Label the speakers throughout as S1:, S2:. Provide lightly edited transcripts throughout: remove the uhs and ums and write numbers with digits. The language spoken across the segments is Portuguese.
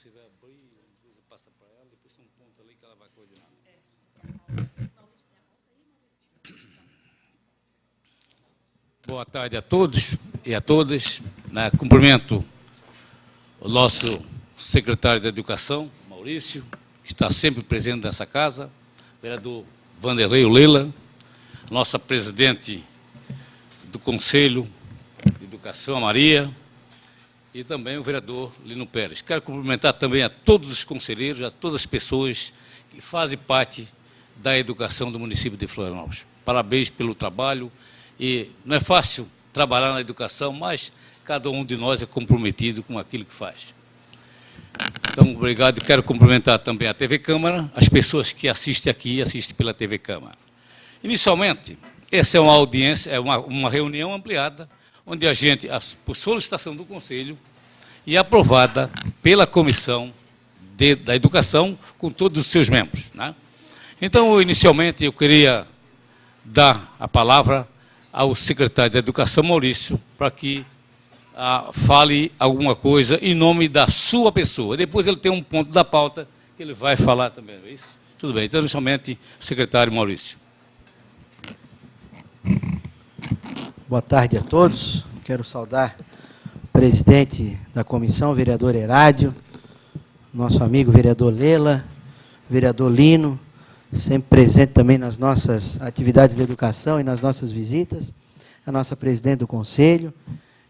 S1: você vai abrir, depois você passa para ela, depois tem um ponto ali que ela vai coordenar. Boa tarde a todos e a todas. Cumprimento o nosso secretário de Educação, Maurício, que está sempre presente nessa casa, vereador Vanderlei Leila, nossa presidente do Conselho de Educação, Maria, e também o vereador Lino Pérez. Quero cumprimentar também a todos os conselheiros, a todas as pessoas que fazem parte da educação do município de Florianópolis. Parabéns pelo trabalho, e não é fácil trabalhar na educação, mas cada um de nós é comprometido com aquilo que faz. Então, obrigado. Quero cumprimentar também a TV Câmara, as pessoas que assistem aqui e assistem pela TV Câmara. Inicialmente, essa é uma audiência, é uma reunião ampliada, onde a gente, por solicitação do Conselho, e aprovada pela Comissão da Educação, com todos os seus membros, né? Então, inicialmente, eu queria dar a palavra ao secretário da Educação, Maurício, para que fale alguma coisa em nome da sua pessoa. Depois ele tem um ponto da pauta que ele vai falar também, não é isso? Tudo bem. Então, inicialmente, secretário Maurício.
S2: Boa tarde a todos. Quero saudar o presidente da comissão, o vereador Herádio, nosso amigo vereador Lela, vereador Lino, sempre presente também nas nossas atividades de educação e nas nossas visitas, a nossa presidente do conselho,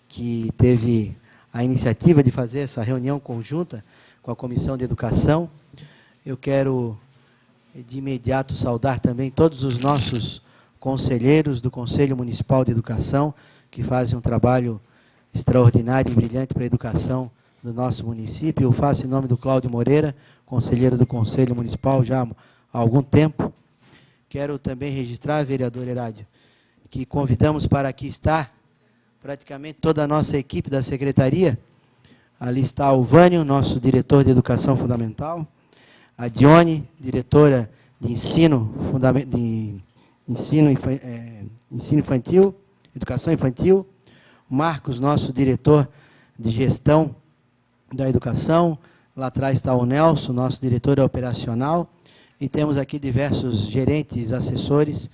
S2: que teve a iniciativa de fazer essa reunião conjunta com a Comissão de Educação. Eu quero, de imediato, saudar também todos os nossos conselheiros do Conselho Municipal de Educação, que fazem um trabalho extraordinário e brilhante para a educação do nosso município. Eu faço em nome do Cláudio Moreira, conselheiro do Conselho Municipal já há algum tempo. Quero também registrar, vereador Herádio, que convidamos para aqui estar praticamente toda a nossa equipe da secretaria. Ali está o Vânio, nosso diretor de Educação Fundamental, a Dione, diretora de Ensino Infantil, Educação Infantil, Marcos, nosso diretor de Gestão da Educação, lá atrás está o Nelson, nosso diretor operacional, e temos aqui diversos gerentes, assessores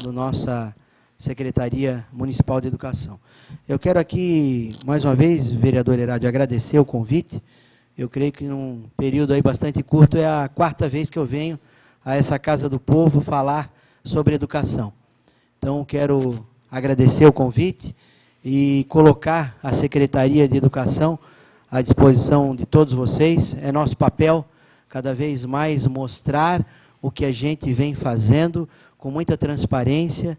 S2: da nossa Secretaria Municipal de Educação. Eu quero aqui, mais uma vez, vereador Herádio, agradecer o convite. Eu creio que num período aí bastante curto, é a quarta vez que eu venho a essa Casa do Povo falar sobre educação. Então, quero agradecer o convite e colocar a Secretaria de Educação à disposição de todos vocês. É nosso papel, cada vez mais, mostrar o que a gente vem fazendo com muita transparência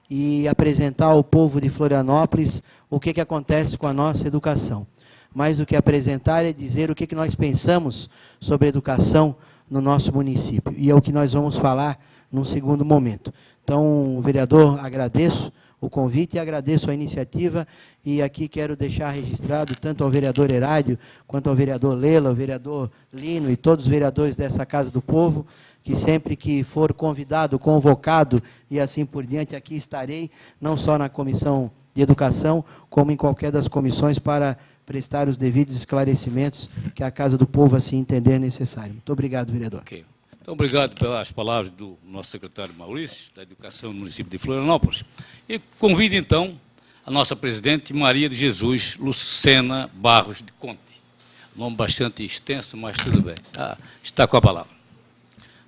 S2: e apresentar ao povo de Florianópolis o que acontece com a nossa educação. Mais do que apresentar, é dizer o que nós pensamos sobre educação no nosso município. E é o que nós vamos falar num segundo momento. Então, vereador, agradeço o convite e agradeço a iniciativa, e aqui quero deixar registrado tanto ao vereador Herádio, quanto ao vereador Lela, ao vereador Lino e todos os vereadores dessa Casa do Povo, que sempre que for convidado, convocado e assim por diante, aqui estarei, não só na Comissão de Educação, como em qualquer das comissões, para prestar os devidos esclarecimentos que a Casa do Povo assim entender necessário. Muito obrigado, vereador.
S1: Okay. Então, obrigado pelas palavras do nosso secretário Maurício, da Educação no município de Florianópolis. E convido, então, a nossa presidente Maria de Jesus Lucena Barros de Conte. Nome bastante extenso, mas tudo bem. Está com a palavra.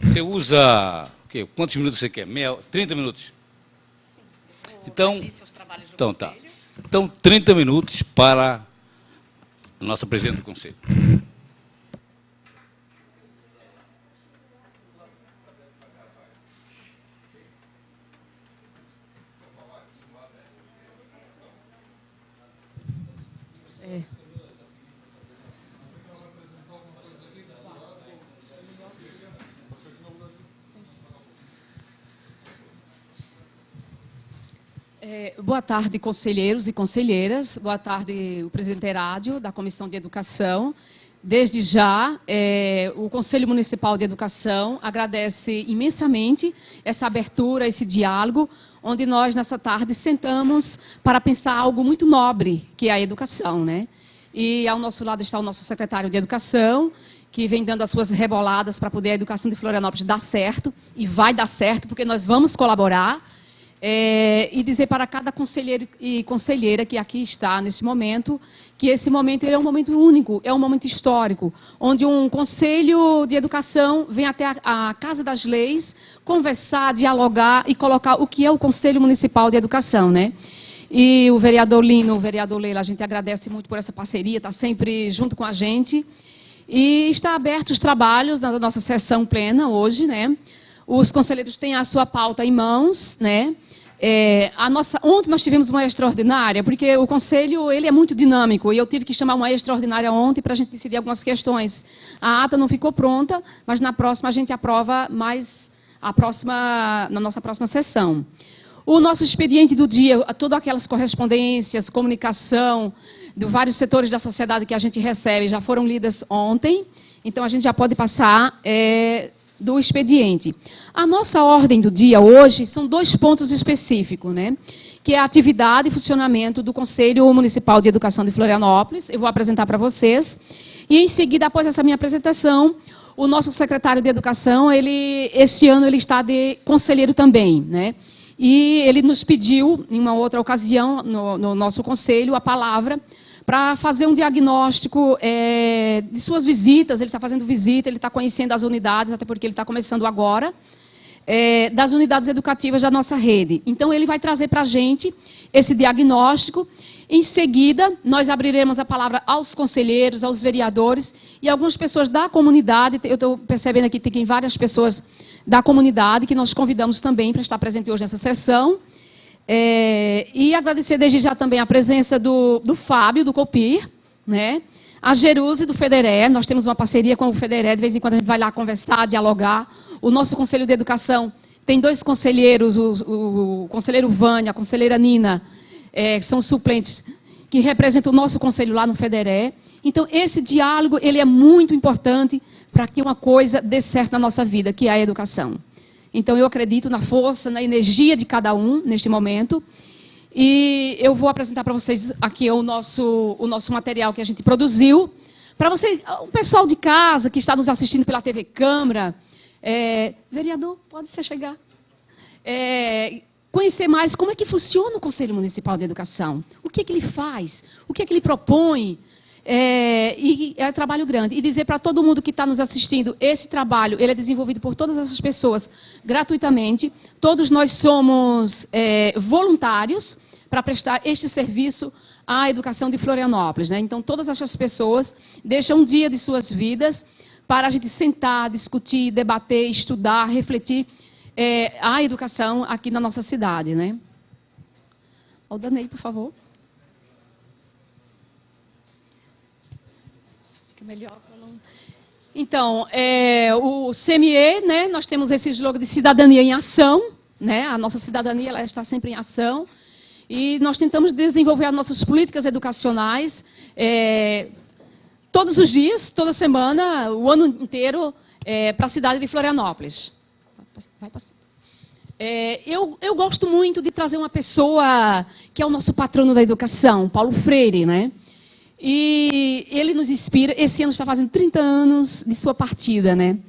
S1: Você usa, quantos minutos você quer? 30 minutos? Sim. Então, tá. Então, 30 minutos para a nossa presidente do Conselho.
S3: Boa tarde, conselheiros e conselheiras. Boa tarde, o presidente Herádio, da Comissão de Educação. Desde já, o Conselho Municipal de Educação agradece imensamente essa abertura, esse diálogo, onde nós, nessa tarde, sentamos para pensar algo muito nobre, que é a educação, né? E ao nosso lado está o nosso secretário de Educação, que vem dando as suas reboladas para poder a educação de Florianópolis dar certo, e vai dar certo, porque nós vamos colaborar, e dizer para cada conselheiro e conselheira que aqui está nesse momento, que esse momento ele é um momento único, é um momento histórico, onde um conselho de educação vem até a Casa das Leis, conversar, dialogar e colocar o que é o Conselho Municipal de Educação, né? E o vereador Lino, o vereador Leila, a gente agradece muito por essa parceria, está sempre junto com a gente. E está aberto os trabalhos na nossa sessão plena hoje, né? Os conselheiros têm a sua pauta em mãos, né? Ontem nós tivemos uma extraordinária, porque o conselho ele é muito dinâmico, e eu tive que chamar uma extraordinária ontem para a gente decidir algumas questões. A ata não ficou pronta, mas na próxima a gente aprova na nossa próxima sessão. O nosso expediente do dia, todas aquelas correspondências, comunicação, de vários setores da sociedade que a gente recebe, já foram lidas ontem, então a gente já pode passar do expediente. A nossa ordem do dia hoje são 2 pontos específicos, né? Que é a atividade e funcionamento do Conselho Municipal de Educação de Florianópolis. Eu vou apresentar para vocês. E, em seguida, após essa minha apresentação, o nosso secretário de Educação, este ano, ele está de conselheiro também, né? E ele nos pediu, em uma outra ocasião, no nosso conselho, a palavra para fazer um diagnóstico de suas visitas. Ele está fazendo visita, ele está conhecendo as unidades, até porque ele está começando agora, das unidades educativas da nossa rede. Então, ele vai trazer para a gente esse diagnóstico. Em seguida, nós abriremos a palavra aos conselheiros, aos vereadores e algumas pessoas da comunidade. Eu estou percebendo aqui que tem várias pessoas da comunidade que nós convidamos também para estar presente hoje nessa sessão. E agradecer desde já também a presença do Fábio, do Copir, né? A Jeruse, do Federé. Nós temos uma parceria com o Federé, de vez em quando a gente vai lá conversar, dialogar. O nosso Conselho de Educação tem 2 conselheiros, o conselheiro Vânia, a conselheira Nina, que são suplentes, que representam o nosso conselho lá no Federé. Então, esse diálogo ele é muito importante para que uma coisa dê certo na nossa vida, que é a educação. Então, eu acredito na força, na energia de cada um, neste momento. E eu vou apresentar para vocês aqui o nosso material que a gente produziu. Para você, o pessoal de casa que está nos assistindo pela TV Câmara, vereador, pode se chegar. Conhecer mais como é que funciona o Conselho Municipal de Educação. O que é que ele faz? O que é que ele propõe? E é um trabalho grande. E dizer para todo mundo que está nos assistindo, esse trabalho ele é desenvolvido por todas essas pessoas gratuitamente. Todos nós somos voluntários para prestar este serviço à educação de Florianópolis, né? Então, todas essas pessoas deixam um dia de suas vidas para a gente sentar, discutir, debater, estudar, refletir a educação aqui na nossa cidade, né? Aldanei, por favor. Melhor. Então, o CME, né, nós temos esse slogan de cidadania em ação, né, a nossa cidadania ela está sempre em ação, e nós tentamos desenvolver as nossas políticas educacionais todos os dias, toda semana, o ano inteiro, para a cidade de Florianópolis. Vai passar. Eu gosto muito de trazer uma pessoa que é o nosso patrono da educação, Paulo Freire, né? E ele nos inspira. Esse ano está fazendo 30 anos de sua partida, né?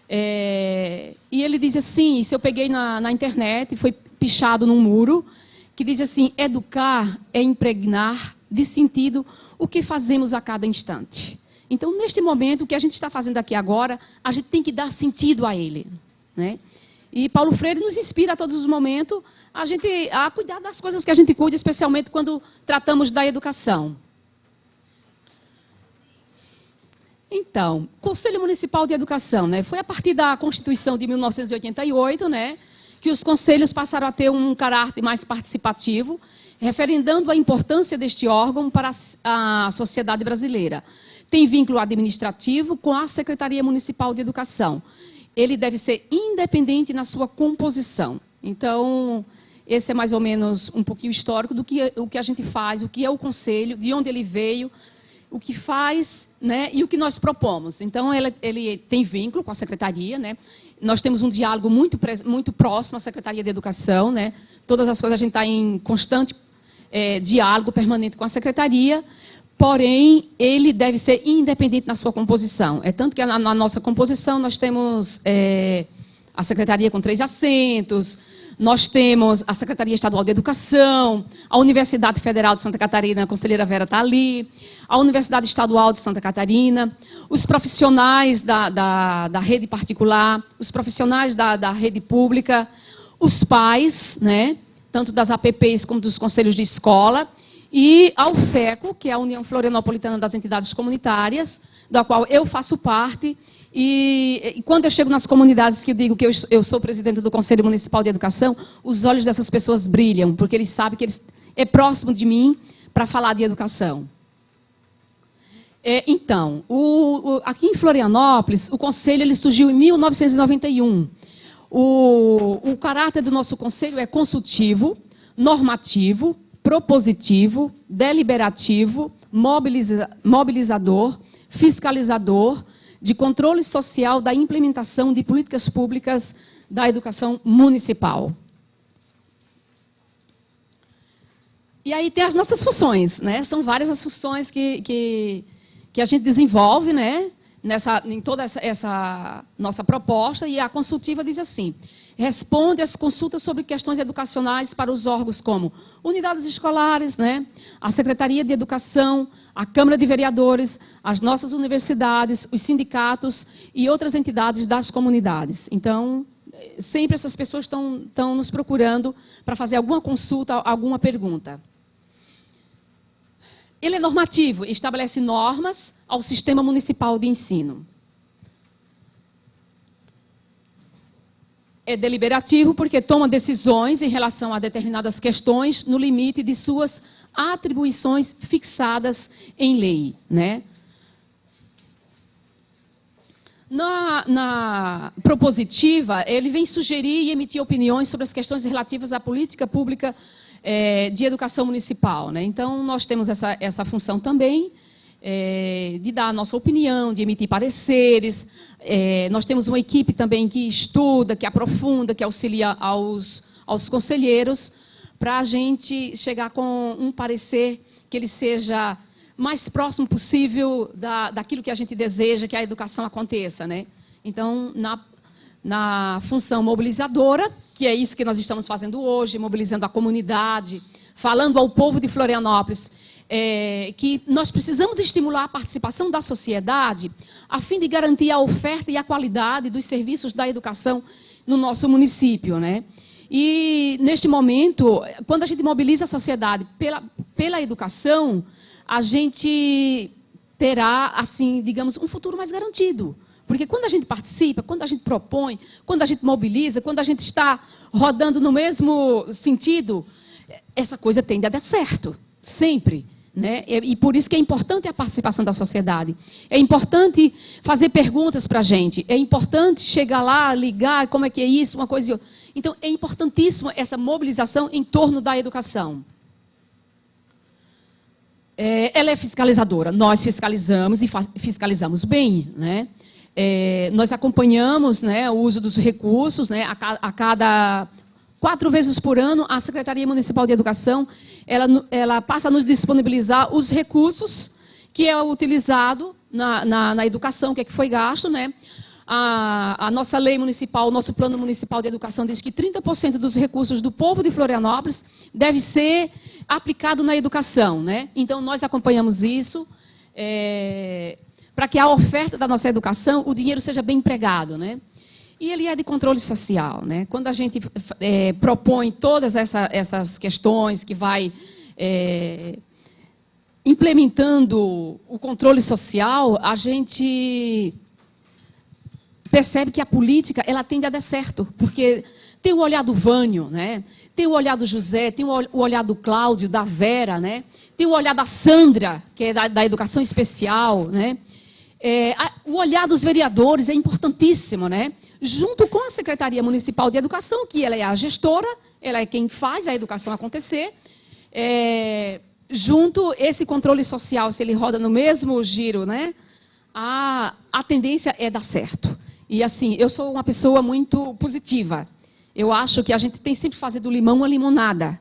S3: E ele diz assim, isso eu peguei na internet, foi pichado num muro, que diz assim: educar é impregnar de sentido o que fazemos a cada instante. Então, neste momento, o que a gente está fazendo aqui agora, a gente tem que dar sentido a ele, né? E Paulo Freire nos inspira a todos os momentos a cuidar das coisas que a gente cuida, especialmente quando tratamos da educação. Então, Conselho Municipal de Educação, né? Foi a partir da Constituição de 1988, né, que os conselhos passaram a ter um caráter mais participativo, referendando a importância deste órgão para a sociedade brasileira. Tem vínculo administrativo com a Secretaria Municipal de Educação. Ele deve ser independente na sua composição. Então, esse é mais ou menos um pouquinho histórico do que o que a gente faz, o que é o Conselho, de onde ele veio, o que faz, né, e o que nós propomos. Então, ele tem vínculo com a Secretaria, né? Nós temos um diálogo muito próximo à Secretaria de Educação, né? Todas as coisas a gente está em constante diálogo permanente com a Secretaria, porém, ele deve ser independente na sua composição. É tanto que na nossa composição nós temos a Secretaria com 3 assentos, nós temos a Secretaria Estadual de Educação, a Universidade Federal de Santa Catarina, a conselheira Vera está ali, a Universidade Estadual de Santa Catarina, os profissionais da rede particular, os profissionais da rede pública, os pais, né, tanto das APPs como dos conselhos de escola, e a UFECO, que é a União Florianopolitana das Entidades Comunitárias, da qual eu faço parte. E quando eu chego nas comunidades que eu digo que eu sou presidente do Conselho Municipal de Educação, os olhos dessas pessoas brilham, porque eles sabem que é próximo de mim para falar de educação. Então, aqui em Florianópolis, o Conselho ele surgiu em 1991. O caráter do nosso Conselho é consultivo, normativo, propositivo, deliberativo, mobilizador, fiscalizador, de controle social da implementação de políticas públicas da educação municipal. E aí tem as nossas funções, né? São várias as funções que a gente desenvolve, né? Em toda essa nossa proposta, e a consultiva diz assim: responde às consultas sobre questões educacionais para os órgãos como unidades escolares, né, a Secretaria de Educação, a Câmara de Vereadores, as nossas universidades, os sindicatos e outras entidades das comunidades. Então, sempre essas pessoas estão nos procurando para fazer alguma consulta, alguma pergunta. Ele é normativo, estabelece normas ao sistema municipal de ensino. É deliberativo porque toma decisões em relação a determinadas questões no limite de suas atribuições fixadas em lei, né? Na propositiva, ele vem sugerir e emitir opiniões sobre as questões relativas à política pública de educação municipal, né? Então, nós temos essa função também, de dar a nossa opinião, de emitir pareceres. Nós temos uma equipe também que estuda, que aprofunda, que auxilia aos conselheiros, para a gente chegar com um parecer que ele seja mais próximo possível daquilo que a gente deseja que a educação aconteça, né? Então, na função mobilizadora, que é isso que nós estamos fazendo hoje, mobilizando a comunidade, falando ao povo de Florianópolis, que nós precisamos estimular a participação da sociedade a fim de garantir a oferta e a qualidade dos serviços da educação no nosso município, né? E, neste momento, quando a gente mobiliza a sociedade pela educação, a gente terá, assim, digamos, um futuro mais garantido. Porque quando a gente participa, quando a gente propõe, quando a gente mobiliza, quando a gente está rodando no mesmo sentido, essa coisa tende a dar certo, sempre, né? E por isso que é importante a participação da sociedade. É importante fazer perguntas para a gente. É importante chegar lá, ligar, como é que é isso, uma coisa e outra. Então, é importantíssimo essa mobilização em torno da educação. Ela é fiscalizadora. Nós fiscalizamos e fiscalizamos bem, né? Nós acompanhamos, né, o uso dos recursos, né, a cada 4 vezes por ano, a Secretaria Municipal de Educação ela passa a nos disponibilizar os recursos que é utilizado na educação, que foi gasto, né? A nossa lei municipal, o nosso plano municipal de educação diz que 30% dos recursos do povo de Florianópolis deve ser aplicado na educação, né? Então, nós acompanhamos isso, para que a oferta da nossa educação, o dinheiro seja bem empregado, né? E ele é de controle social, né? Quando a gente propõe todas essas questões que vai implementando o controle social, a gente percebe que a política ela tende a dar certo, porque tem o olhar do Vânio, né? Tem o olhar do José, tem o olhar do Cláudio, da Vera, né? Tem o olhar da Sandra, que é da educação especial, né? O olhar dos vereadores é importantíssimo, né? Junto com a Secretaria Municipal de Educação, que ela é a gestora, ela é quem faz a educação acontecer. Junto, esse controle social, se ele roda no mesmo giro, né? A tendência é dar certo. E assim, eu sou uma pessoa muito positiva. Eu acho que a gente tem sempre que fazer do limão uma limonada.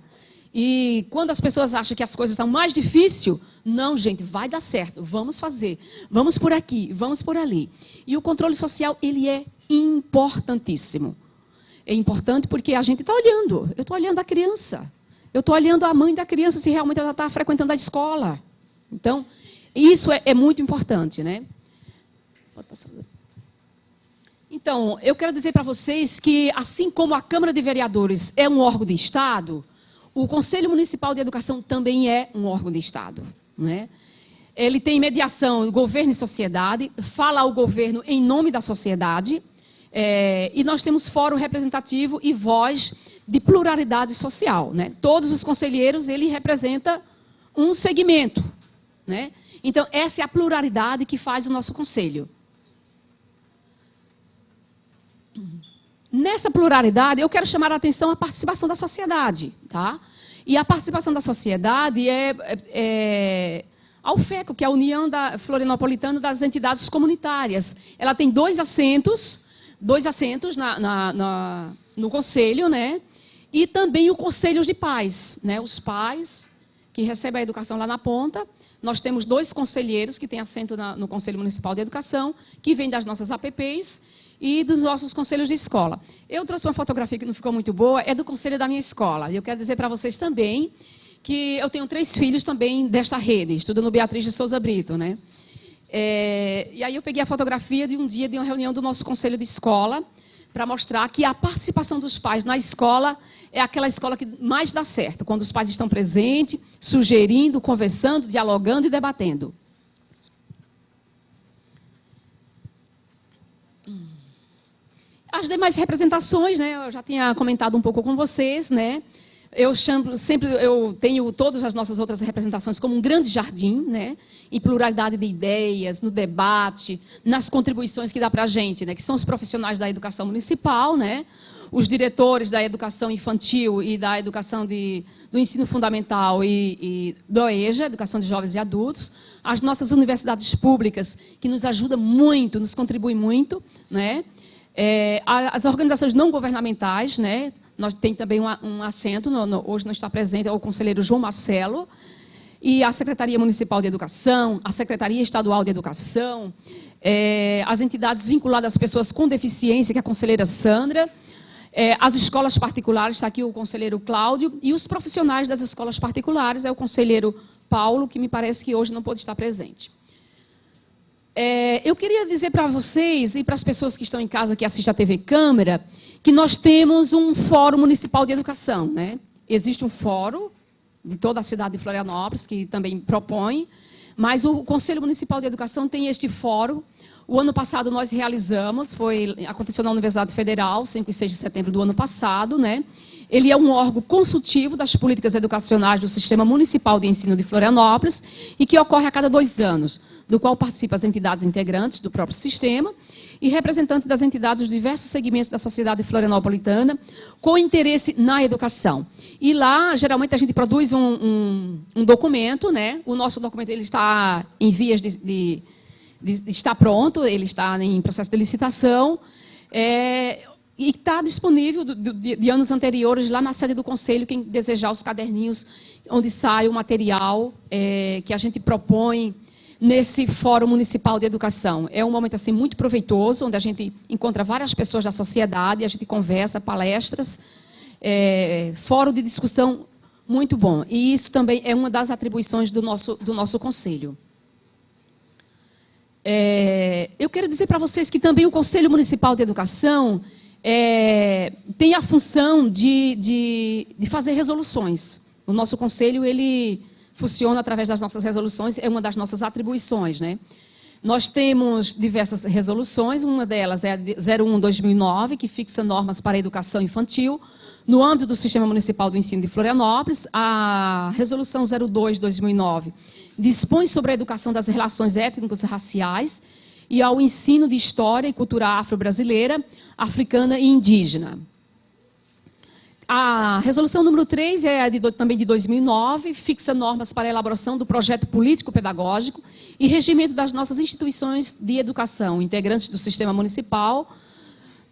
S3: E quando as pessoas acham que as coisas estão mais difíceis, não, gente, vai dar certo, vamos fazer, vamos por aqui, vamos por ali. E o controle social, ele é importantíssimo. É importante porque a gente está olhando, eu estou olhando a criança, eu estou olhando a mãe da criança se realmente ela está frequentando a escola. Então, isso é muito importante, né? Pode passar. Então, eu quero dizer para vocês que, assim como a Câmara de Vereadores é um órgão de Estado, o Conselho Municipal de Educação também é um órgão de Estado, né? Ele tem mediação governo e sociedade, fala ao governo em nome da sociedade, e nós temos fórum representativo e voz de pluralidade social, né? Todos os conselheiros, ele representa um segmento, né? Então, essa é a pluralidade que faz o nosso conselho. Nessa pluralidade, eu quero chamar a atenção à participação da sociedade, tá? E a participação da sociedade é a UFECO, que é a União Florianopolitana das Entidades Comunitárias. Ela tem dois assentos no conselho, né? E também o Conselho de Pais, né? Os pais que recebem a educação lá na ponta. Nós temos 2 conselheiros que têm assento no Conselho Municipal de Educação, que vêm das nossas APPs e dos nossos conselhos de escola. Eu trouxe uma fotografia que não ficou muito boa, é do conselho da minha escola. E eu quero dizer para vocês também que eu tenho 3 filhos também desta rede, estudam no Beatriz de Souza Brito, né? E aí eu peguei a fotografia de um dia de uma reunião do nosso conselho de escola, para mostrar que a participação dos pais na escola é aquela escola que mais dá certo, quando os pais estão presentes, sugerindo, conversando, dialogando e debatendo. As demais representações, né, eu já tinha comentado um pouco com vocês, né? Eu tenho todas as nossas outras representações como um grande jardim, né? Em pluralidade de ideias, no debate, nas contribuições que dá para a gente, né? Que são os profissionais da educação municipal, né? Os diretores da educação infantil e da educação do ensino fundamental e do EJA, Educação de Jovens e Adultos, as nossas universidades públicas, que nos ajudam muito, nos contribuem muito, né? As organizações não governamentais, né? Nós temos também um assento, hoje não está presente, é o conselheiro João Marcelo, e a Secretaria Municipal de Educação, a Secretaria Estadual de Educação, as entidades vinculadas às pessoas com deficiência, que é a conselheira Sandra, as escolas particulares, está aqui o conselheiro Cláudio, e os profissionais das escolas particulares, é o conselheiro Paulo, que me parece que hoje não pôde estar presente. Eu queria dizer para vocês e para as pessoas que estão em casa, que assistem a TV Câmara, que nós temos um Fórum Municipal de Educação, né? Existe um fórum de toda a cidade de Florianópolis, que também propõe, mas o Conselho Municipal de Educação tem este fórum. O ano passado nós realizamos, aconteceu na Universidade Federal, 5 e 6 de setembro do ano passado, né? Ele é um órgão consultivo das políticas educacionais do Sistema Municipal de Ensino de Florianópolis e que ocorre a cada 2 anos, do qual participam as entidades integrantes do próprio sistema e representantes das entidades dos diversos segmentos da sociedade florianopolitana com interesse na educação. E lá, geralmente, a gente produz um documento, né? O nosso documento ele está em vias de estar pronto, ele está em processo de licitação, e está disponível de anos anteriores lá na sede do Conselho, quem desejar os caderninhos onde sai o material que a gente propõe nesse Fórum Municipal de Educação. É um momento assim, muito proveitoso, onde a gente encontra várias pessoas da sociedade, a gente conversa, palestras, fórum de discussão muito bom. E isso também é uma das atribuições do nosso Conselho. Eu quero dizer para vocês que também o Conselho Municipal de Educação tem a função de fazer resoluções. O nosso conselho, ele funciona através das nossas resoluções, é uma das nossas atribuições, né? Nós temos diversas resoluções, uma delas é a 01/2009, que fixa normas para a educação infantil, no âmbito do Sistema Municipal do Ensino de Florianópolis. A resolução 02/2009 dispõe sobre a educação das relações étnicas e raciais e ao ensino de história e cultura afro-brasileira, africana e indígena. A resolução número 3 também de 2009, fixa normas para a elaboração do projeto político-pedagógico e regimento das nossas instituições de educação, integrantes do sistema municipal,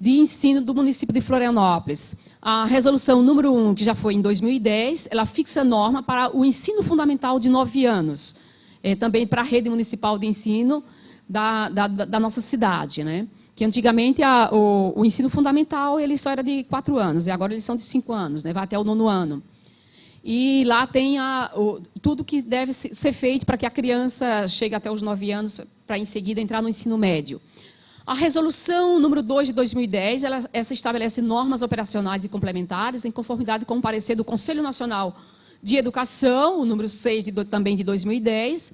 S3: de ensino do município de Florianópolis. A resolução número 1, que já foi em 2010, ela fixa norma para o ensino fundamental de 9 anos, também para a rede municipal de ensino da nossa cidade, né? Que antigamente o ensino fundamental ele só era de 4 anos, e agora eles são de 5 anos, né? Vai até o 9º ano. E lá tem tudo que deve ser feito para que a criança chegue até os 9 anos, para em seguida entrar no ensino médio. A resolução número 2 de 2010, essa estabelece normas operacionais e complementares em conformidade com o parecer do Conselho Nacional de Educação, o número 6 também de 2010,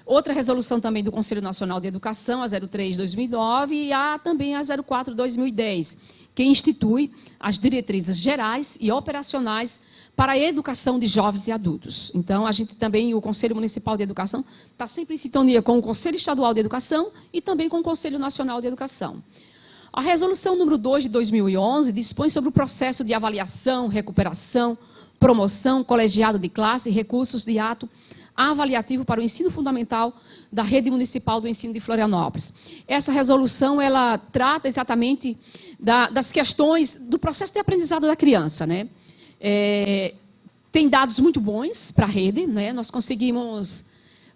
S3: outra resolução também do Conselho Nacional de Educação, a 03 de 2009, e também a 04 de 2010, que institui as diretrizes gerais e operacionais para a educação de jovens e adultos. Então, a gente também, o Conselho Municipal de Educação, está sempre em sintonia com o Conselho Estadual de Educação e também com o Conselho Nacional de Educação. A resolução número 2 de 2011 dispõe sobre o processo de avaliação, recuperação, promoção, colegiado de classe e recursos de ato avaliativo para o ensino fundamental da Rede Municipal do Ensino de Florianópolis. Essa resolução ela trata exatamente das questões do processo de aprendizado da criança, né? Tem dados muito bons para a rede, né? Nós conseguimos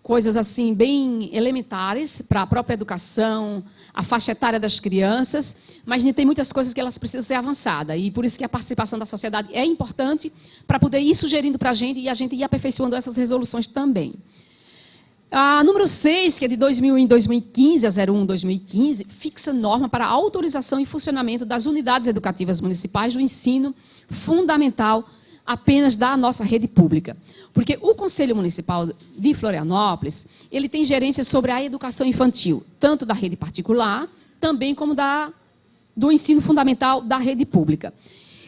S3: coisas assim bem elementares para a própria educação, a faixa etária das crianças, mas tem muitas coisas que elas precisam ser avançadas, e por isso que a participação da sociedade é importante para poder ir sugerindo para a gente e a gente ir aperfeiçoando essas resoluções também. A número 6, que é de 2015, a 01/2015, fixa norma para a autorização e funcionamento das unidades educativas municipais do ensino fundamental apenas da nossa rede pública. Porque o Conselho Municipal de Florianópolis, ele tem gerência sobre a educação infantil, tanto da rede particular, também como do ensino fundamental da rede pública.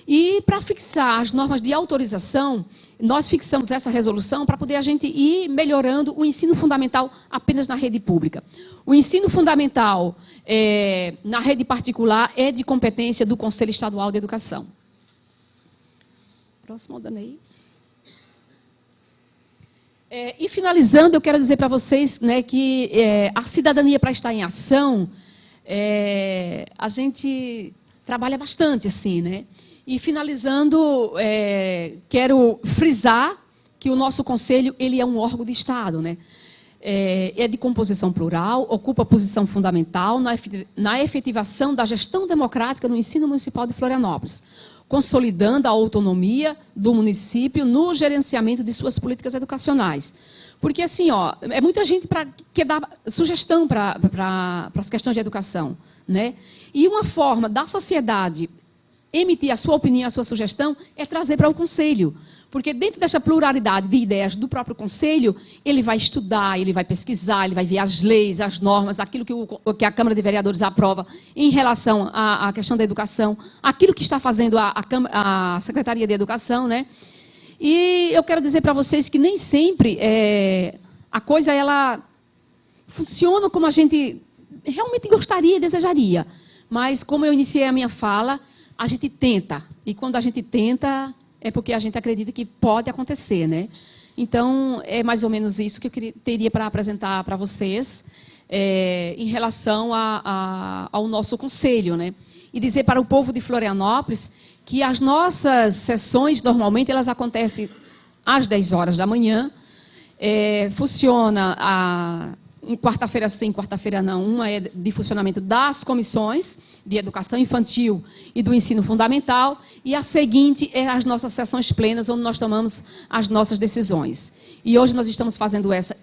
S3: E para fixar as normas de autorização, nós fixamos essa resolução para poder a gente ir melhorando o ensino fundamental apenas na rede pública. O ensino fundamental na rede particular é de competência do Conselho Estadual de Educação. Próximo, Danei. E finalizando, eu quero dizer para vocês, né, que a cidadania para estar em ação, a gente trabalha bastante assim, né? E finalizando, quero frisar que o nosso conselho ele é um órgão de Estado, né? É de composição plural, ocupa posição fundamental na efetivação da gestão democrática no ensino municipal de Florianópolis, consolidando a autonomia do município no gerenciamento de suas políticas educacionais. Porque, assim, é muita gente que dá sugestão para as questões de educação, né? E uma forma da sociedade emitir a sua opinião, a sua sugestão, é trazer para o Conselho. Porque dentro dessa pluralidade de ideias do próprio Conselho, ele vai estudar, ele vai pesquisar, ele vai ver as leis, as normas, aquilo que a Câmara de Vereadores aprova em relação à questão da educação, aquilo que está fazendo a Secretaria de Educação, né? E eu quero dizer para vocês que nem sempre a coisa ela funciona como a gente realmente gostaria e desejaria. Mas, como eu iniciei a minha fala, a gente tenta. E quando a gente tenta, é porque a gente acredita que pode acontecer, né? Então, é mais ou menos isso que eu teria para apresentar para vocês em relação ao nosso conselho, né? E dizer para o povo de Florianópolis que as nossas sessões, normalmente, elas acontecem às 10 horas da manhã. Funciona quarta-feira sim, quarta-feira não. Uma é de funcionamento das comissões de educação infantil e do ensino fundamental, e a seguinte é as nossas sessões plenas, onde nós tomamos as nossas decisões. E hoje nós estamos fazendo essa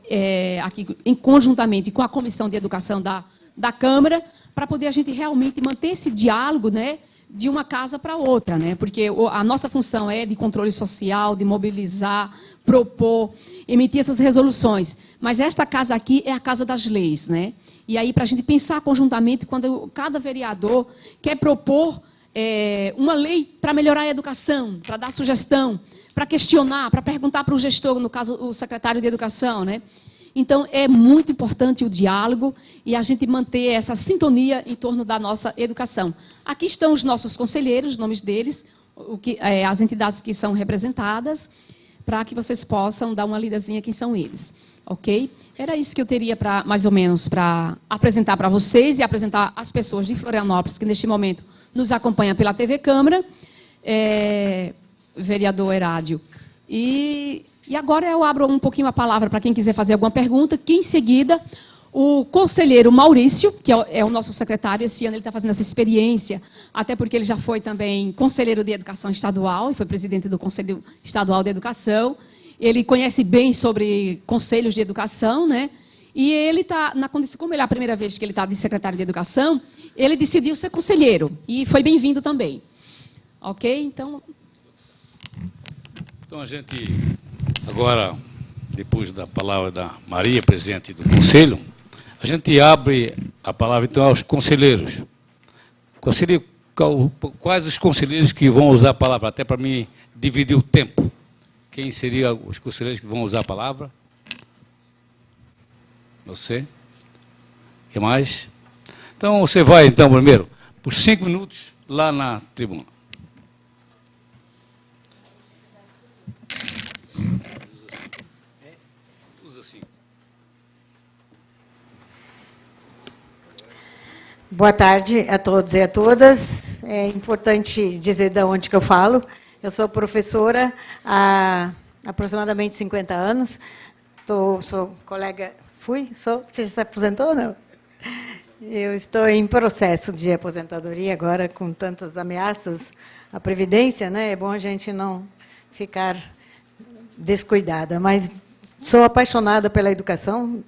S3: aqui conjuntamente com a Comissão de Educação da Câmara, para poder a gente realmente manter esse diálogo, né, de uma casa para outra, né? Porque a nossa função é de controle social, de mobilizar, propor, emitir essas resoluções. Mas esta casa aqui é a casa das leis, né? E aí, para a gente pensar conjuntamente, quando cada vereador quer propor uma lei para melhorar a educação, para dar sugestão, para questionar, para perguntar para o gestor, no caso, o secretário de Educação, né? Então, é muito importante o diálogo e a gente manter essa sintonia em torno da nossa educação. Aqui estão os nossos conselheiros, os nomes deles, as entidades que são representadas, para que vocês possam dar uma lidazinha quem são eles. Ok? Era isso que eu teria, mais ou menos, para apresentar para vocês e apresentar as pessoas de Florianópolis, que neste momento nos acompanham pela TV Câmara, vereador Herádio. E agora eu abro um pouquinho a palavra para quem quiser fazer alguma pergunta, que em seguida o conselheiro Maurício, que é o nosso secretário, esse ano ele está fazendo essa experiência, até porque ele já foi também conselheiro de educação estadual, e foi presidente do Conselho Estadual de Educação. Ele conhece bem sobre conselhos de educação, né? E ele está, como ele é a primeira vez que ele está de secretário de educação, ele decidiu ser conselheiro, e foi bem-vindo também. Ok? Então
S1: a gente, agora, depois da palavra da Maria, presidente do Conselho, a gente abre a palavra, então, aos conselheiros. Quais os conselheiros que vão usar a palavra? Até para mim dividir o tempo. Quem seriam os conselheiros que vão usar a palavra? Você? O que mais? Então, você vai, então, primeiro, por 5 minutos, lá na tribuna. Usa assim.
S4: Boa tarde a todos e a todas. É importante dizer de onde que eu falo. Eu sou professora há aproximadamente 50 anos. Sou colega... Você já se aposentou ou não? Eu estou em processo de aposentadoria agora, com tantas ameaças à Previdência, né? É bom a gente não ficar descuidada, mas sou apaixonada pela educação,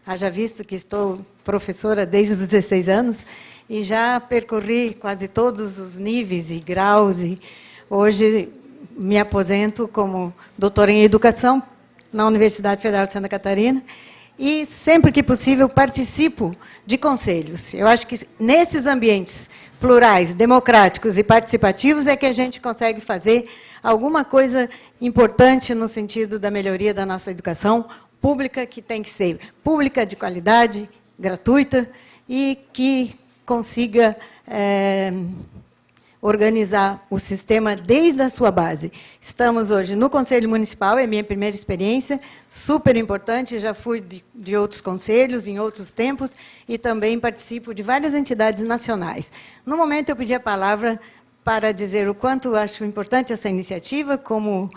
S4: haja visto que estou professora desde os 16 anos e já percorri quase todos os níveis e graus, e hoje me aposento como doutora em educação na Universidade Federal de Santa Catarina, e sempre que possível participo de conselhos. Eu acho que nesses ambientes plurais, democráticos e participativos é que a gente consegue fazer alguma coisa importante no sentido da melhoria da nossa educação pública, que tem que ser pública, de qualidade, gratuita, e que consiga organizar o sistema desde a sua base. Estamos hoje no Conselho Municipal, é minha primeira experiência, super importante, já fui de outros conselhos, em outros tempos, e também participo de várias entidades nacionais. No momento, eu pedi a palavra para dizer o quanto acho importante essa iniciativa, como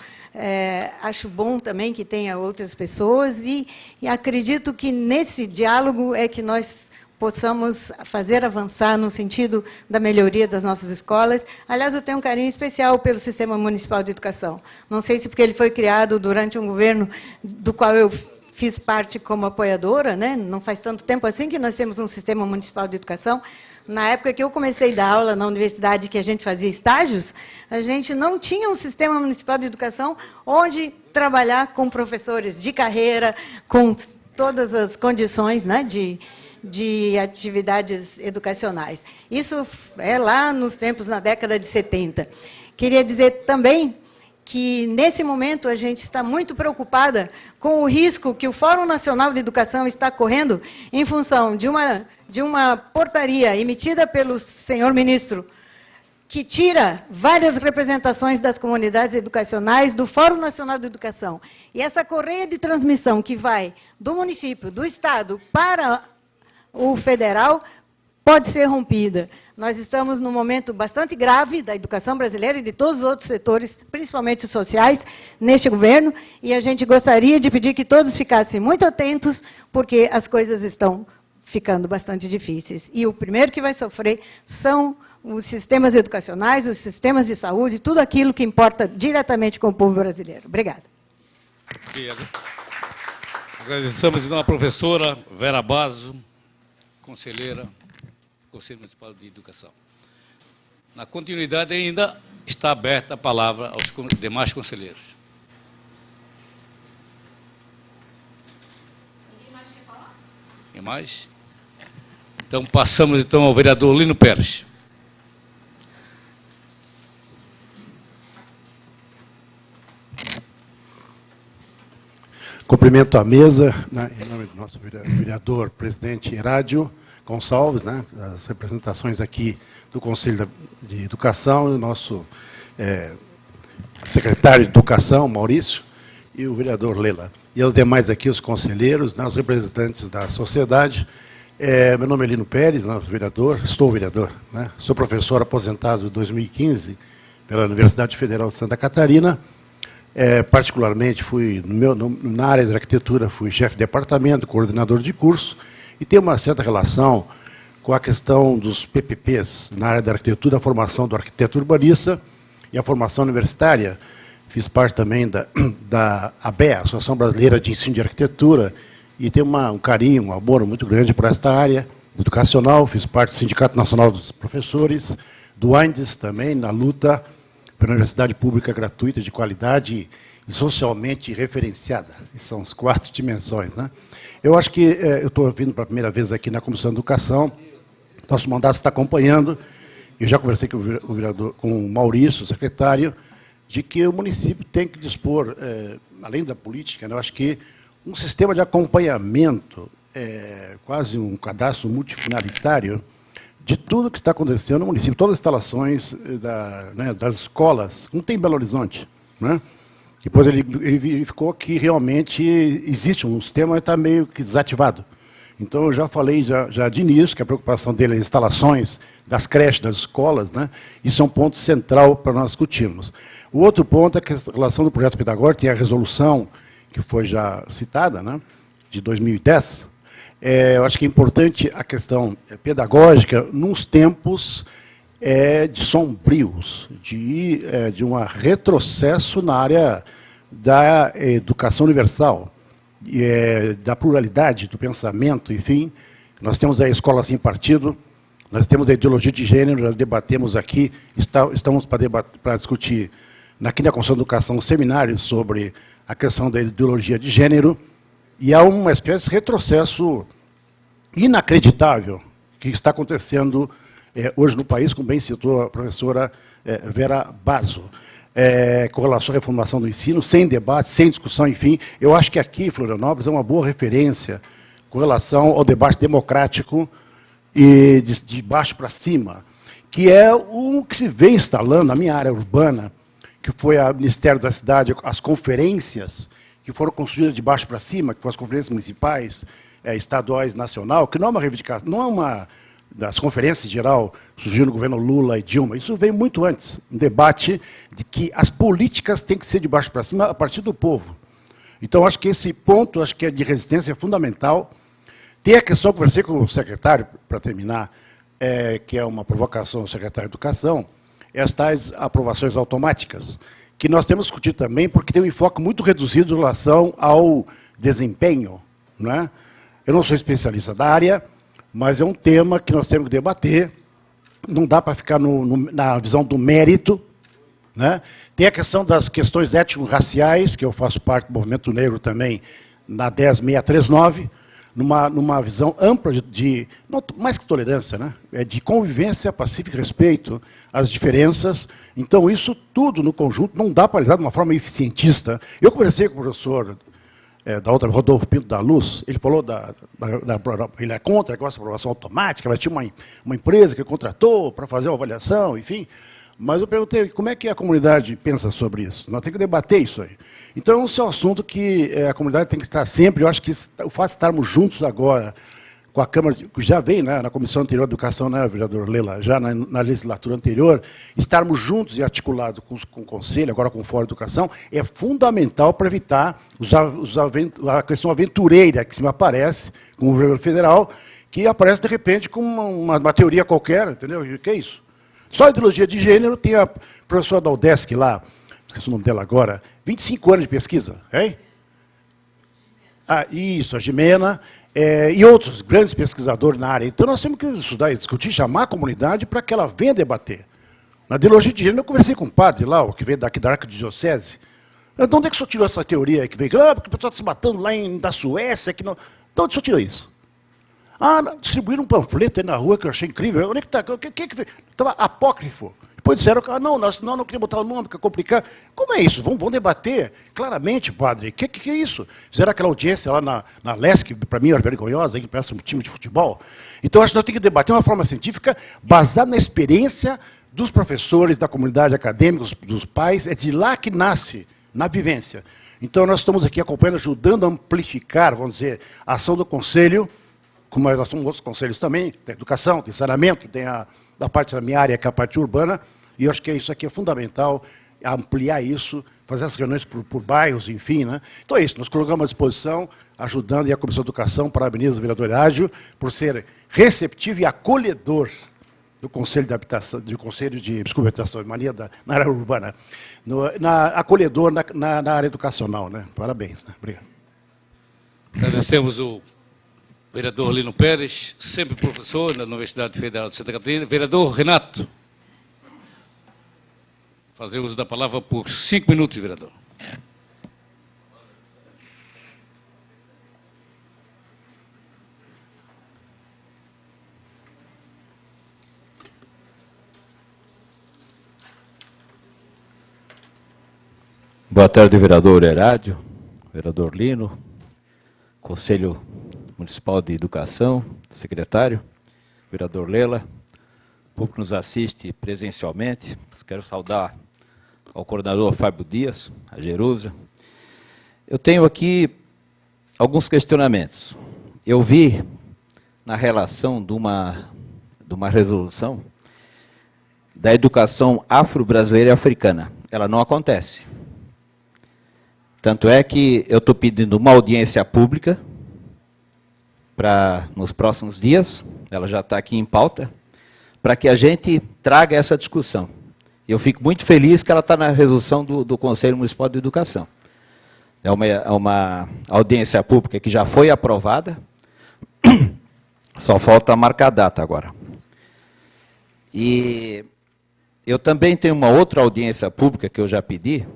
S4: acho bom também que tenha outras pessoas, e acredito que nesse diálogo é que nós possamos fazer avançar no sentido da melhoria das nossas escolas. Aliás, eu tenho um carinho especial pelo Sistema Municipal de Educação. Não sei se porque ele foi criado durante um governo do qual eu fiz parte como apoiadora, né? Não faz tanto tempo assim que nós temos um Sistema Municipal de Educação. Na época que eu comecei a dar aula na universidade, que a gente fazia estágios, a gente não tinha um Sistema Municipal de Educação onde trabalhar com professores de carreira, com todas as condições, né, de atividades educacionais. Isso é lá nos tempos, na década de 70. Queria dizer também que, nesse momento, a gente está muito preocupada com o risco que o Fórum Nacional de Educação está correndo em função de uma portaria emitida pelo senhor ministro, que tira várias representações das comunidades educacionais do Fórum Nacional de Educação. E essa correia de transmissão que vai do município, do Estado, para o federal, pode ser rompida. Nós estamos num momento bastante grave da educação brasileira e de todos os outros setores, principalmente os sociais, neste governo, e a gente gostaria de pedir que todos ficassem muito atentos, porque as coisas estão ficando bastante difíceis. E o primeiro que vai sofrer são os sistemas educacionais, os sistemas de saúde, tudo aquilo que importa diretamente com o povo brasileiro. Obrigada.
S1: Agradecemos, então, a professora Vera Basso, conselheira do Conselho Municipal de Educação. Na continuidade, ainda está aberta a palavra aos demais conselheiros.
S3: Ninguém mais quer falar?
S1: Ninguém mais? Então, passamos então ao vereador Lino Pérez.
S5: Cumprimento a mesa, né, em nome do nosso vereador, presidente Herádio Gonçalves, né, as representações aqui do Conselho de Educação, e o nosso secretário de Educação, Maurício, e o vereador Lela. E aos demais aqui, os conselheiros, né, os representantes da sociedade. Meu nome é Lino Pérez, né, estou vereador, né, sou professor aposentado em 2015 pela Universidade Federal de Santa Catarina. Particularmente, na área de arquitetura, fui chefe de departamento, coordenador de curso, e tenho uma certa relação com a questão dos PPPs, na área da arquitetura, a formação do arquiteto urbanista e a formação universitária. Fiz parte também da ABEA, Associação Brasileira de Ensino de Arquitetura, e tenho um carinho, um amor muito grande por esta área educacional. Fiz parte do Sindicato Nacional dos Professores, do ANDES também, na luta pela universidade pública gratuita, de qualidade e socialmente referenciada. Essas são as 4 dimensões, né? Eu acho que eu estou vindo pela primeira vez aqui na Comissão de Educação, nosso mandato está acompanhando, eu já conversei com o vereador, com o Maurício, o secretário, de que o município tem que dispor, além da política, né, eu acho que um sistema de acompanhamento, quase um cadastro multifinalitário, de tudo que está acontecendo no município, todas as instalações das escolas, não tem Belo Horizonte, né? Depois ele verificou que realmente existe um sistema que está meio que desativado. Então, eu já falei já de início que a preocupação dele é as instalações das creches, das escolas, né? Isso é um ponto central para nós discutirmos. O outro ponto é que a relação do projeto pedagógico, tem a resolução que foi já citada, né, de 2010, eu acho que é importante a questão pedagógica nos tempos de sombrios, de um retrocesso na área da educação universal, da pluralidade do pensamento, enfim. Nós temos a escola sem partido, nós temos a ideologia de gênero, nós debatemos aqui, estamos para discutir aqui na Comissão de Educação seminários sobre a questão da ideologia de gênero, e há uma espécie de retrocesso inacreditável que está acontecendo hoje no país, como bem citou a professora Vera Basso, com relação à reformulação do ensino, sem debate, sem discussão, enfim. Eu acho que aqui, Florianópolis, é uma boa referência com relação ao debate democrático e de baixo para cima, que é o que se vem instalando na minha área urbana, que foi o Ministério da Cidade, as conferências que foram construídas de baixo para cima, que foram as conferências municipais, estaduais, nacional, que não é uma reivindicação, não é uma das conferências em geral, surgiu no governo Lula e Dilma, isso veio muito antes, um debate de que as políticas têm que ser de baixo para cima a partir do povo. Então, acho que esse ponto, acho que é de resistência fundamental. Tem a questão, conversei com o secretário, para terminar, que é uma provocação ao secretário de Educação, as tais aprovações automáticas, que nós temos discutido também, porque tem um enfoque muito reduzido em relação ao desempenho, né? Eu não sou especialista da área, mas é um tema que nós temos que debater, não dá para ficar na visão do mérito, né? Tem a questão das questões étnico-raciais, que eu faço parte do movimento negro também, na 10639, numa visão ampla não, mais que tolerância, né? De convivência pacífica e respeito às diferenças. Então, isso tudo no conjunto não dá para realizar de uma forma eficientista. Eu conversei com o professor da outra, Rodolfo Pinto da Luz, ele falou ele é contra a aprovação automática, mas tinha uma empresa que ele contratou para fazer uma avaliação, enfim. Mas eu perguntei, como é que a comunidade pensa sobre isso? Nós temos que debater isso aí. Então, esse é um assunto que a comunidade tem que estar sempre. Eu acho que o fato de estarmos juntos agora com a Câmara, que já vem, né, na Comissão Anterior de Educação, né, vereador Lela, já na legislatura anterior, estarmos juntos e articulados com o Conselho, agora com o Fórum de Educação, é fundamental para evitar a questão aventureira que se me aparece com o governo federal, que aparece, de repente, com uma teoria qualquer, entendeu? O que é isso? Só a ideologia de gênero, tem a professora da UDESC lá, esqueci o nome dela agora, 25 anos de pesquisa, hein? Isso, a Jimena, e outros grandes pesquisadores na área. Então, nós temos que estudar e discutir, chamar a comunidade para que ela venha debater. Na ideologia de gênero, eu conversei com um padre lá, o que veio daqui da Arquidiocese. De onde é que o senhor tirou essa teoria aí que veio? Porque o pessoal está se matando lá da Suécia. Que não... De onde o senhor tirou isso? Distribuíram um panfleto aí na rua que eu achei incrível. Onde é que está? O que estava apócrifo. Depois disseram que não queria botar o nome, que é complicado. Como é isso? Vamos debater claramente, padre. O que é isso? Fizeram aquela audiência lá na LESC, que para mim era vergonhosa, que parece um time de futebol. Então, acho que nós temos que debater de uma forma científica, baseada na experiência dos professores, da comunidade acadêmica, dos pais. É de lá que nasce, na vivência. Então, nós estamos aqui acompanhando, ajudando a amplificar, vamos dizer, a ação do Conselho, como nós temos outros conselhos também, tem educação, tem saneamento, tem a parte da minha área, que é a parte urbana, e eu acho que isso aqui é fundamental, ampliar isso, fazer as reuniões por bairros, enfim, né? Então é isso, nos colocamos à disposição, ajudando, e a Comissão de Educação parabeniza o vereador Ágio por ser receptivo e acolhedor do Conselho de Habitação, do Conselho de, desculpa, Habitação e Mania, na área urbana, acolhedor na área educacional, né? Parabéns, né? Obrigado.
S1: Agradecemos o vereador Lino Pérez, sempre professor na Universidade Federal de Santa Catarina. Vereador Renato. Fazer uso da palavra por 5 minutos, vereador.
S6: Boa tarde, vereador Herádio, vereador Lino, Conselho Municipal de Educação, secretário, vereador Lela, o público que nos assiste presencialmente. Quero saudar ao coordenador Fábio Dias, a Jerusa. Eu tenho aqui alguns questionamentos. Eu vi na relação de uma resolução da educação afro-brasileira e africana. Ela não acontece. Tanto é que eu estou pedindo uma audiência pública para nos próximos dias, ela já está aqui em pauta, para que a gente traga essa discussão. Eu fico muito feliz que ela está na resolução do Conselho Municipal de Educação. É uma audiência pública que já foi aprovada, só falta marcar a data agora. E eu também tenho uma outra audiência pública que eu já pedi,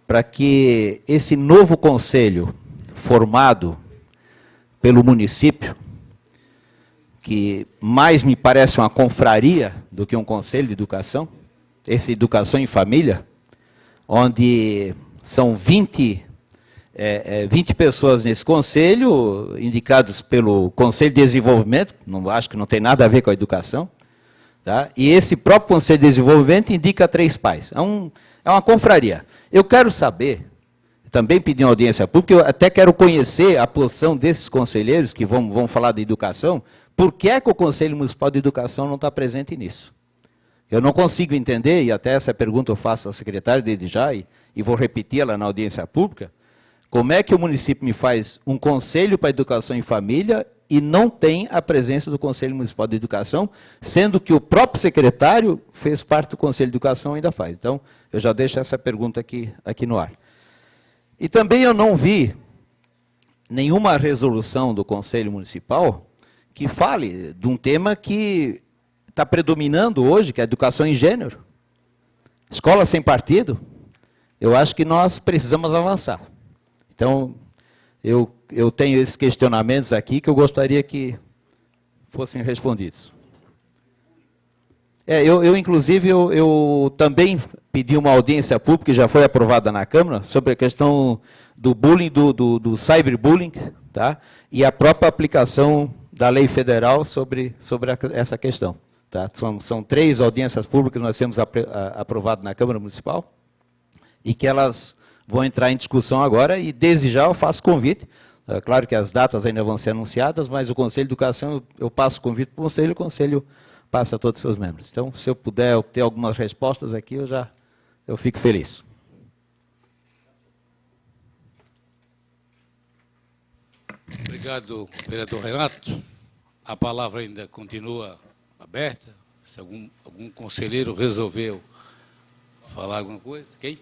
S6: para que esse novo conselho formado pelo município, que mais me parece uma confraria do que um conselho de educação, esse Educação em Família, onde são 20 pessoas nesse conselho, indicados pelo Conselho de Desenvolvimento, não, acho que não tem nada a ver com a educação, tá? E esse próprio Conselho de Desenvolvimento indica 3 pais. É uma confraria. Eu quero saber, também pedi uma audiência pública, eu até quero conhecer a posição desses conselheiros que vão falar de educação, por que é que o Conselho Municipal de Educação não está presente nisso? Eu não consigo entender, e até essa pergunta eu faço ao secretário desde já, e vou repeti-la na audiência pública, como é que o município me faz um Conselho para a Educação em Família e não tem a presença do Conselho Municipal de Educação, sendo que o próprio secretário fez parte do Conselho de Educação e ainda faz. Então, eu já deixo essa pergunta aqui no ar. E também eu não vi nenhuma resolução do Conselho Municipal que fale de um tema que está predominando hoje, que é a educação em gênero. Escola sem partido, eu acho que nós precisamos avançar. Então, eu tenho esses questionamentos aqui que eu gostaria que fossem respondidos. Inclusive, eu também pedi uma audiência pública, que já foi aprovada na Câmara, sobre a questão do bullying, do cyberbullying, tá? E a própria aplicação da lei federal sobre essa questão. Tá? São 3 audiências públicas que nós temos aprovado na Câmara Municipal, e que elas vão entrar em discussão agora, e desde já eu faço convite. É claro que as datas ainda vão ser anunciadas, mas o Conselho de Educação, eu passo o convite para o Conselho passa a todos os seus membros. Então, se eu puder obter algumas respostas aqui, eu fico feliz.
S1: Obrigado, vereador Renato. A palavra ainda continua aberta. Se algum conselheiro resolveu falar alguma coisa. Quem?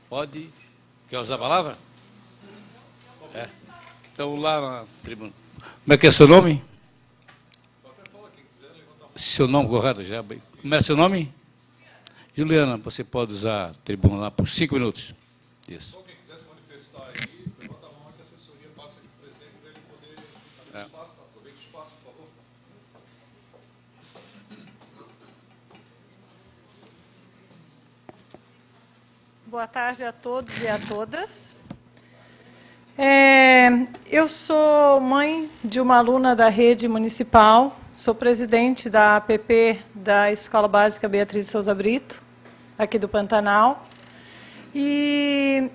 S1: Pode? Quer usar a palavra? Então, lá na tribuna. Como é que é seu nome? Seu nome correto já. Como é seu nome? Juliana, você pode usar a tribuna lá por 5 minutos. Isso.
S7: Então, quem quiser se manifestar aí, levanta a mão que a assessoria passa aqui para o presidente para ele poder espaço. Aproveite o espaço, por favor.
S8: Boa tarde a todos e a todas. Eu sou mãe de uma aluna da rede municipal, sou presidente da APP da Escola Básica Beatriz de Souza Brito, aqui do Pantanal. E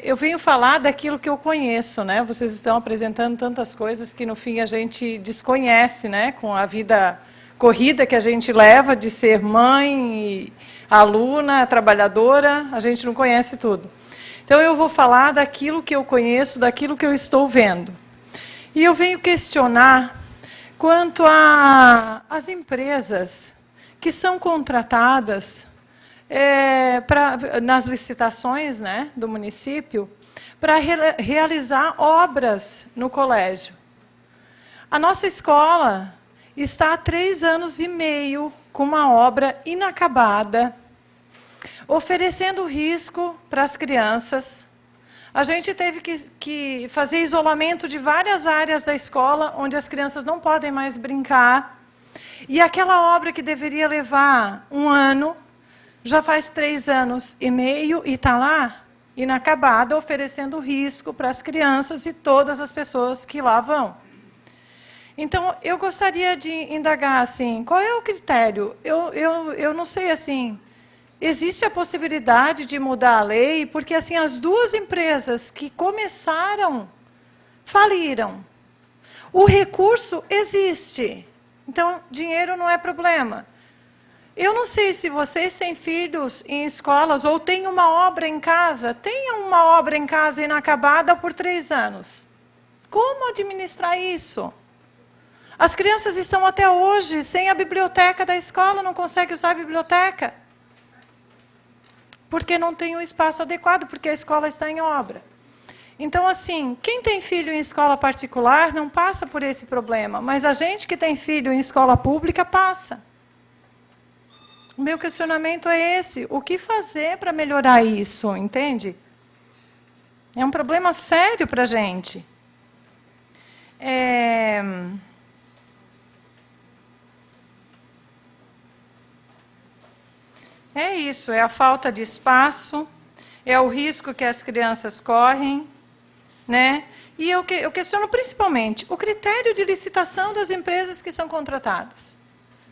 S8: eu venho falar daquilo que eu conheço, né? Vocês estão apresentando tantas coisas que no fim a gente desconhece, né? Com a vida corrida que a gente leva de ser mãe, aluna, trabalhadora, a gente não conhece tudo. Então eu vou falar daquilo que eu conheço, daquilo que eu estou vendo. E eu venho questionar quanto às empresas que são contratadas nas licitações, né, do município, para realizar obras no colégio. A nossa escola está há 3 anos e meio com uma obra inacabada, oferecendo risco para as crianças. A gente teve que fazer isolamento de várias áreas da escola, onde as crianças não podem mais brincar. E aquela obra que deveria levar 1 ano, já faz 3 anos e meio e está lá, inacabada, oferecendo risco para as crianças e todas as pessoas que lá vão. Então, eu gostaria de indagar, assim, qual é o critério? Eu não sei, assim, existe a possibilidade de mudar a lei, porque, assim, as 2 empresas que começaram, faliram. O recurso existe, então, dinheiro não é problema. Eu não sei se vocês têm filhos em escolas ou têm uma obra em casa. Tenha uma obra em casa inacabada por 3 anos. Como administrar isso? As crianças estão até hoje sem a biblioteca da escola, não conseguem usar a biblioteca. Porque não tem um espaço adequado, porque a escola está em obra. Então, assim, quem tem filho em escola particular não passa por esse problema, mas a gente que tem filho em escola pública passa. O meu questionamento é esse: o que fazer para melhorar isso, entende? É um problema sério para a gente. É isso, é a falta de espaço, é o risco que as crianças correm, né? E eu questiono principalmente o critério de licitação das empresas que são contratadas.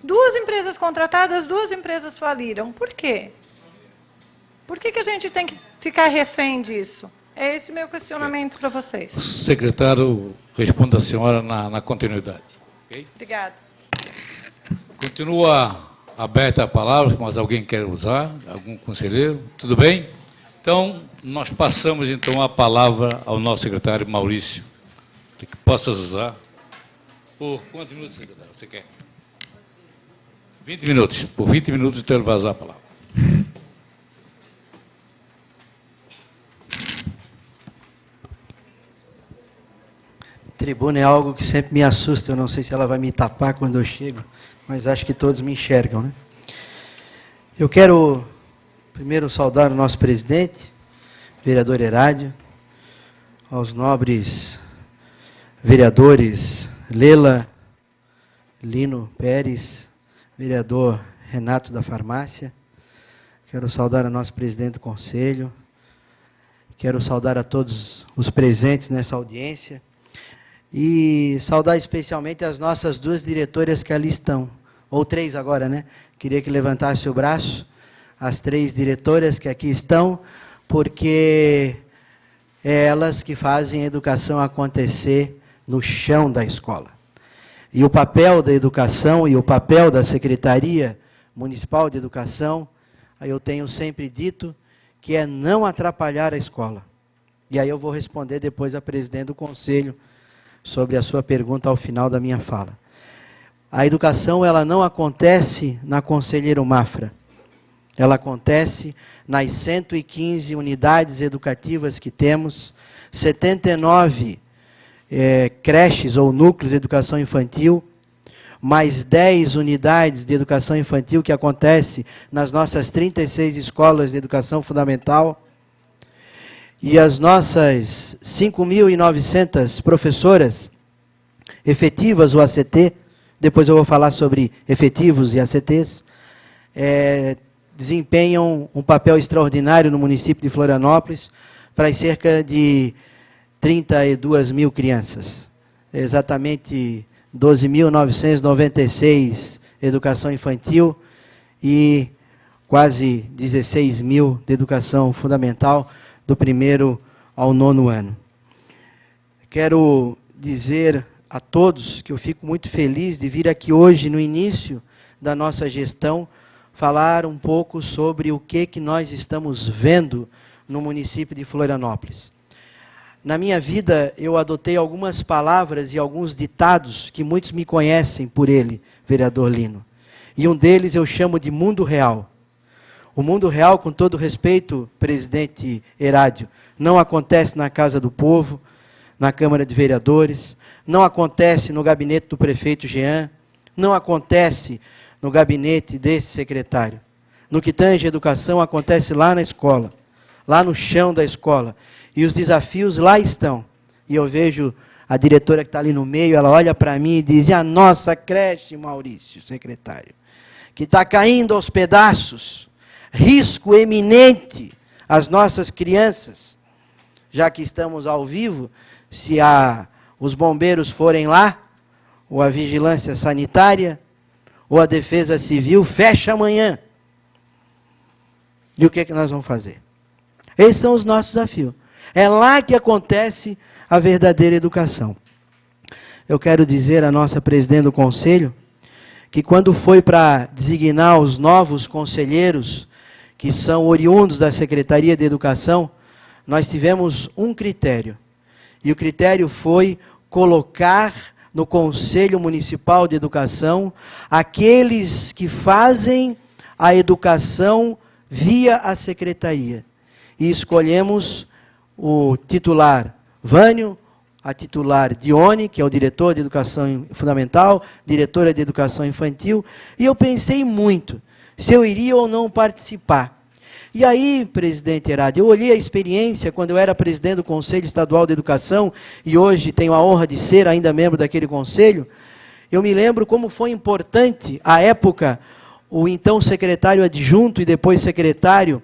S8: 2 empresas contratadas, 2 empresas faliram. Por quê? Por que a gente tem que ficar refém disso? É esse o meu questionamento para vocês.
S1: O secretário responde à senhora na continuidade. Okay?
S8: Obrigada.
S1: Continua aberta a palavra, mas alguém quer usar? Algum conselheiro? Tudo bem? Então, nós passamos então a palavra ao nosso secretário Maurício, que possas usar. Por quantos minutos, secretário, você quer? 20 minutos. Por 20 minutos, então ele vai usar a palavra.
S2: Tribuna é algo que sempre me assusta. Eu não sei se ela vai me tapar quando eu chego, mas acho que todos me enxergam, né? Eu quero primeiro saudar o nosso presidente, vereador Herádio, aos nobres vereadores Lela, Lino Pérez, vereador Renato da Farmácia. Quero saudar o nosso presidente do Conselho. Quero saudar a todos os presentes nessa audiência. E saudar especialmente as nossas 2 diretoras que ali estão. Ou 3 agora, né? Queria que levantasse o braço. As 3 diretoras que aqui estão, porque é elas que fazem a educação acontecer no chão da escola. E o papel da educação e o papel da Secretaria Municipal de Educação, eu tenho sempre dito, que é não atrapalhar a escola. E aí eu vou responder depois à presidente do Conselho sobre a sua pergunta ao final da minha fala. A educação, ela não acontece na Conselheiro Mafra. Ela acontece nas 115 unidades educativas que temos, 79 creches ou núcleos de educação infantil, mais 10 unidades de educação infantil que acontece nas nossas 36 escolas de educação fundamental, e as nossas 5.900 professoras efetivas, o ACT, depois eu vou falar sobre efetivos e ACTs, desempenham um papel extraordinário no município de Florianópolis para as cerca de 32 mil crianças. Exatamente 12.996 educação infantil e quase 16 mil de educação fundamental, do 1º ao 9º ano. Quero dizer a todos que eu fico muito feliz de vir aqui hoje, no início da nossa gestão, falar um pouco sobre o que nós estamos vendo no município de Florianópolis. Na minha vida, eu adotei algumas palavras e alguns ditados que muitos me conhecem por ele, vereador Lino. E um deles eu chamo de mundo real. O mundo real, com todo respeito, presidente Herádio, não acontece na Casa do Povo, na Câmara de Vereadores, não acontece no gabinete do prefeito Jean, não acontece no gabinete desse secretário. No que tange educação, acontece lá na escola, lá no chão da escola. E os desafios lá estão. E eu vejo a diretora que está ali no meio, ela olha para mim e diz: e a nossa creche, Maurício, secretário, que está caindo aos pedaços, risco eminente às nossas crianças. Já que estamos ao vivo, se os bombeiros forem lá, ou a vigilância sanitária, ou a defesa civil, fecha amanhã. E o que é que nós vamos fazer? Esses são os nossos desafios. É lá que acontece a verdadeira educação. Eu quero dizer à nossa presidente do conselho, que quando foi para designar os novos conselheiros, que são oriundos da Secretaria de Educação, nós tivemos um critério. E o critério foi colocar no Conselho Municipal de Educação aqueles que fazem a educação via a Secretaria. E escolhemos o titular Vânio, a titular Dione, que é o diretor de Educação Fundamental, diretora de Educação Infantil, e eu pensei muito se eu iria ou não participar. E aí, presidente Herádio, eu olhei a experiência quando eu era presidente do Conselho Estadual de Educação, e hoje tenho a honra de ser ainda membro daquele conselho. Eu me lembro como foi importante, à época, o então secretário adjunto e depois secretário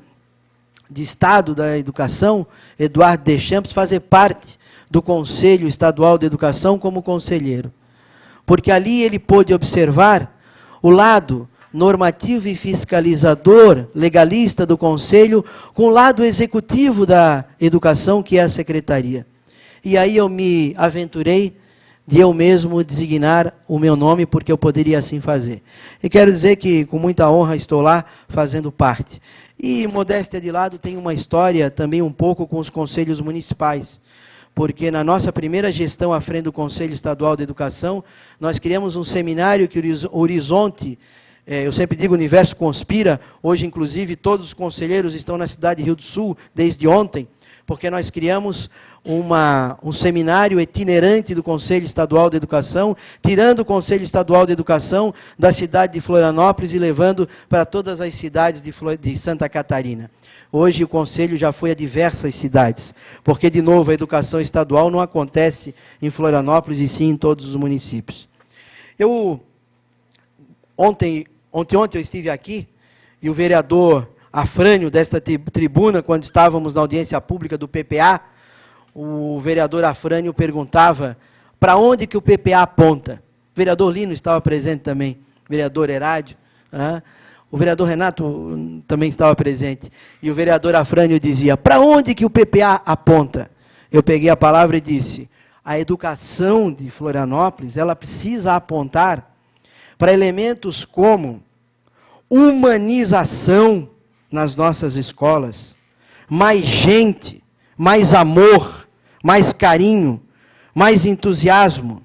S2: de Estado da Educação, Eduardo Deschamps, fazer parte do Conselho Estadual de Educação como conselheiro. Porque ali ele pôde observar o lado normativo e fiscalizador, legalista do Conselho, com o lado executivo da educação, que é a Secretaria. E aí eu me aventurei de eu mesmo designar o meu nome, porque eu poderia assim fazer. E quero dizer que, com muita honra, estou lá fazendo parte. E, modéstia de lado, tem uma história também um pouco com os conselhos municipais, porque na nossa primeira gestão à frente do Conselho Estadual de Educação, nós criamos um seminário que o Horizonte, eu sempre digo, o universo conspira. Hoje, inclusive, todos os conselheiros estão na cidade de Rio do Sul, desde ontem, porque nós criamos um seminário itinerante do Conselho Estadual de Educação, tirando o Conselho Estadual de Educação da cidade de Florianópolis e levando para todas as cidades de Santa Catarina. Hoje o Conselho já foi a diversas cidades, porque, de novo, a educação estadual não acontece em Florianópolis, e sim em todos os municípios. Ontem eu estive aqui, e o vereador Afrânio, desta tribuna, quando estávamos na audiência pública do PPA, o vereador Afrânio perguntava para onde que o PPA aponta. O vereador Lino estava presente também, o vereador Herádio, o vereador Renato também estava presente, e o vereador Afrânio dizia: para onde que o PPA aponta? Eu peguei a palavra e disse: a educação de Florianópolis, ela precisa apontar para elementos como humanização nas nossas escolas, mais gente, mais amor, mais carinho, mais entusiasmo.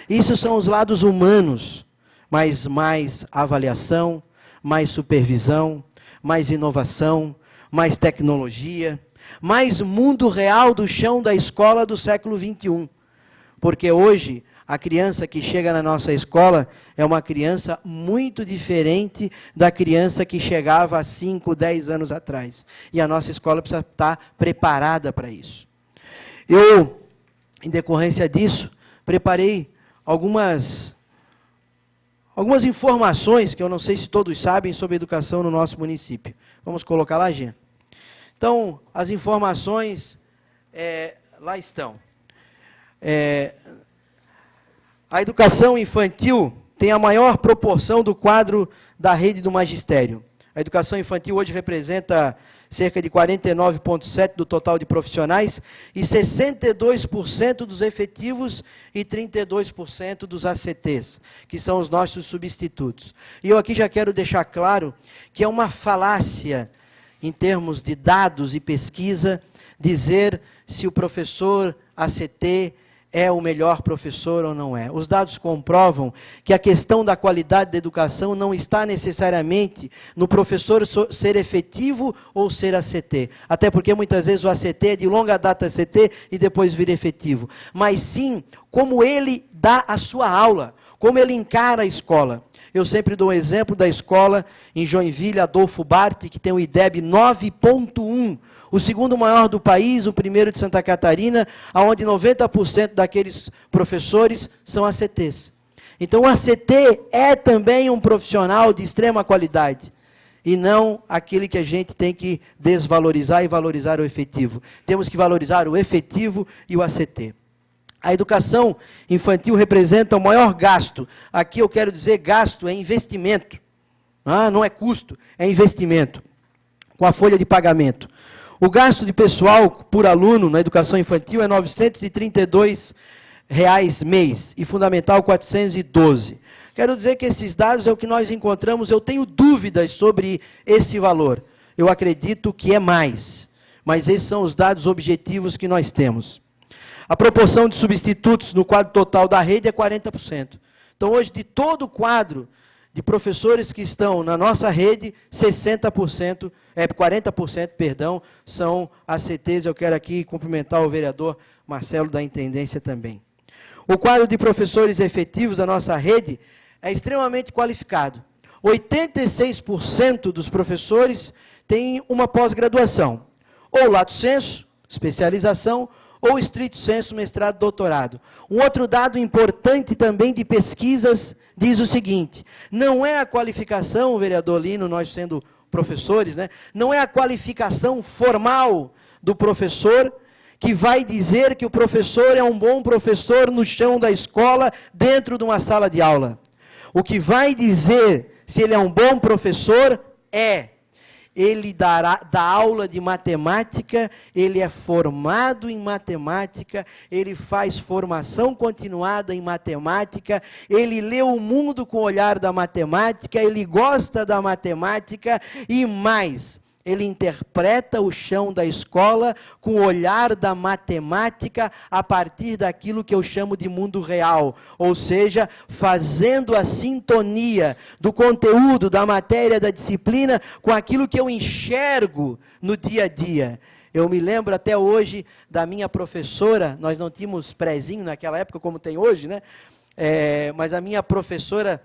S2: Isso são os lados humanos, mas mais avaliação, mais supervisão, mais inovação, mais tecnologia, mais mundo real do chão da escola do século XXI. Porque hoje a criança que chega na nossa escola é uma criança muito diferente da criança que chegava há 5, 10 anos atrás. E a nossa escola precisa estar preparada para isso. Eu, em decorrência disso, preparei algumas informações que eu não sei se todos sabem sobre educação no nosso município. Vamos colocar lá, Jean. Então, as informações lá estão. A educação infantil tem a maior proporção do quadro da rede do magistério. A educação infantil hoje representa cerca de 49,7% do total de profissionais e 62% dos efetivos e 32% dos ACTs, que são os nossos substitutos. E eu aqui já quero deixar claro que é uma falácia, em termos de dados e pesquisa, dizer se o professor ACT é o melhor professor ou não é. Os dados comprovam que a questão da qualidade da educação não está necessariamente no professor ser efetivo ou ser ACT. Até porque muitas vezes o ACT é de longa data ACT e depois vira efetivo. Mas sim, como ele dá a sua aula, como ele encara a escola. Eu sempre dou um exemplo da escola em Joinville, Adolfo Bart, que tem o IDEB 9.1, o segundo maior do país, o primeiro de Santa Catarina, onde 90% daqueles professores são ACTs. Então, o ACT é também um profissional de extrema qualidade, e não aquele que a gente tem que desvalorizar e valorizar o efetivo. Temos que valorizar o efetivo e o ACT. A educação infantil representa o maior gasto. Aqui eu quero dizer gasto é investimento. Não é custo, é investimento. Com a folha de pagamento. O gasto de pessoal por aluno na educação infantil é R$ 932 mês e fundamental 412. Quero dizer que esses dados é o que nós encontramos. Eu tenho dúvidas sobre esse valor. Eu acredito que é mais. Mas esses são os dados objetivos que nós temos. A proporção de substitutos no quadro total da rede é 40%. Então, hoje, de todo o quadro de professores que estão na nossa rede, 40%, são ACTs. Eu quero aqui cumprimentar o vereador Marcelo da Intendência também. O quadro de professores efetivos da nossa rede é extremamente qualificado. 86% dos professores têm uma pós-graduação, ou lato sensu, especialização, ou estrito sensu, mestrado, doutorado. Um outro dado importante também de pesquisas diz o seguinte: não é a qualificação, vereador Lino, nós sendo professores, né, não é a qualificação formal do professor que vai dizer que o professor é um bom professor no chão da escola, dentro de uma sala de aula. O que vai dizer se ele é um bom professor é: ele dá aula de matemática, ele é formado em matemática, ele faz formação continuada em matemática, ele lê o mundo com o olhar da matemática, ele gosta da matemática e mais, ele interpreta o chão da escola com o olhar da matemática a partir daquilo que eu chamo de mundo real, ou seja, fazendo a sintonia do conteúdo, da matéria, da disciplina, com aquilo que eu enxergo no dia a dia. Eu me lembro até hoje da minha professora, nós não tínhamos prézinho naquela época como tem hoje, né? Mas a minha professora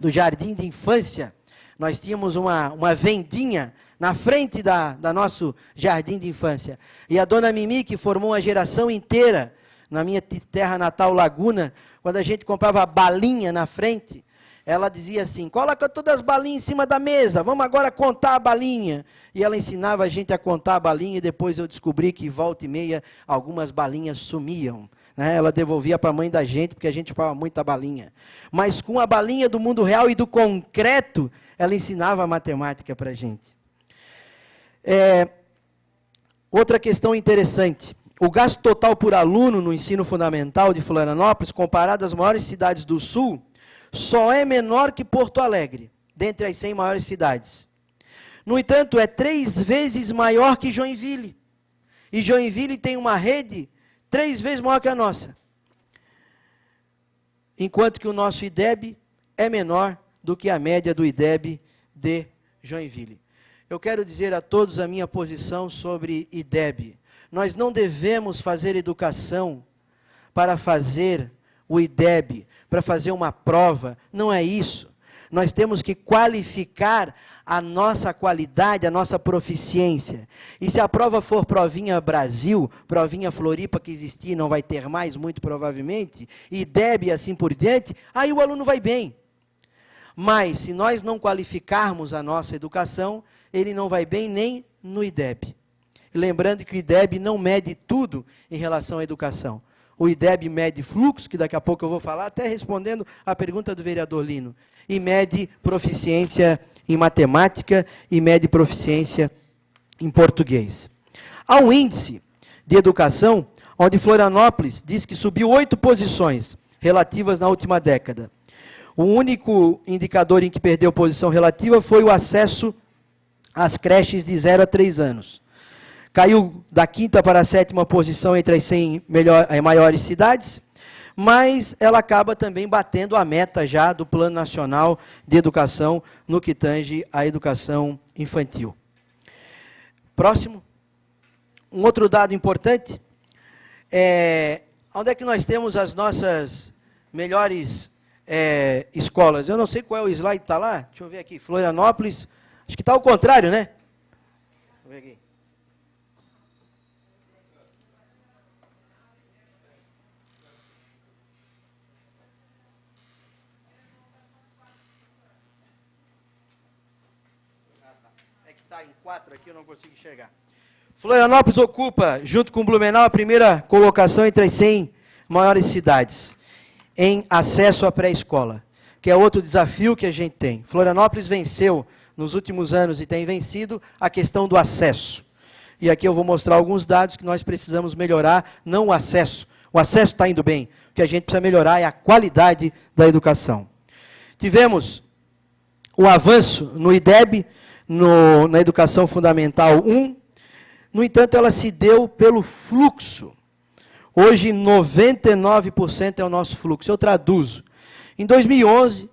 S2: do jardim de infância, nós tínhamos uma vendinha na frente da nosso jardim de infância. E a dona Mimi, que formou uma geração inteira na minha terra natal, Laguna, quando a gente comprava balinha na frente, ela dizia assim: coloca todas as balinhas em cima da mesa, vamos agora contar a balinha. E ela ensinava a gente a contar a balinha, e depois eu descobri que, volta e meia, algumas balinhas sumiam. Ela devolvia para a mãe da gente, porque a gente chupava muita balinha. Mas com a balinha do mundo real e do concreto, ela ensinava a matemática para a gente. Outra questão interessante: o gasto total por aluno no ensino fundamental de Florianópolis, comparado às maiores cidades do Sul, só é menor que Porto Alegre, dentre as 100 maiores cidades. No entanto, é 3 vezes maior que Joinville. E Joinville tem uma rede 3 vezes maior que a nossa. Enquanto que o nosso IDEB é menor do que a média do IDEB de Joinville. Eu quero dizer a todos a minha posição sobre IDEB. Nós não devemos fazer educação para fazer o IDEB, para fazer uma prova. Não é isso. Nós temos que qualificar a nossa qualidade, a nossa proficiência. E se a prova for provinha Brasil, provinha Floripa, que existia e não vai ter mais, muito provavelmente, IDEB e assim por diante, aí o aluno vai bem. Mas, se nós não qualificarmos a nossa educação, ele não vai bem nem no IDEB. Lembrando que o IDEB não mede tudo em relação à educação. O IDEB mede fluxo, que daqui a pouco eu vou falar, até respondendo a pergunta do vereador Lino, e mede proficiência em matemática e mede proficiência em português. Há um índice de educação onde Florianópolis diz que subiu 8 posições relativas na última década. O único indicador em que perdeu posição relativa foi o acesso às creches de 0 a 3 anos. Caiu da 5ª para a 7ª posição entre as 100 maiores cidades, mas ela acaba também batendo a meta já do Plano Nacional de Educação no que tange à educação infantil. Próximo. Um outro dado importante é onde é que nós temos as nossas melhores escolas. Eu não sei qual é o slide que está lá. Deixa eu ver aqui. Florianópolis. Acho que está ao contrário, né? Deixa eu ver aqui. É que está em 4 aqui, eu não consigo enxergar. Florianópolis ocupa, junto com Blumenau, a primeira colocação entre as 100 maiores cidades em acesso à pré-escola, que é outro desafio que a gente tem. Florianópolis venceu nos últimos anos e tem vencido a questão do acesso. E aqui eu vou mostrar alguns dados que nós precisamos melhorar, não o acesso. O acesso está indo bem. O que a gente precisa melhorar é a qualidade da educação. Tivemos o avanço no IDEB, na Educação Fundamental 1. No entanto, ela se deu pelo fluxo. Hoje, 99% é o nosso fluxo. Eu traduzo. Em 2011,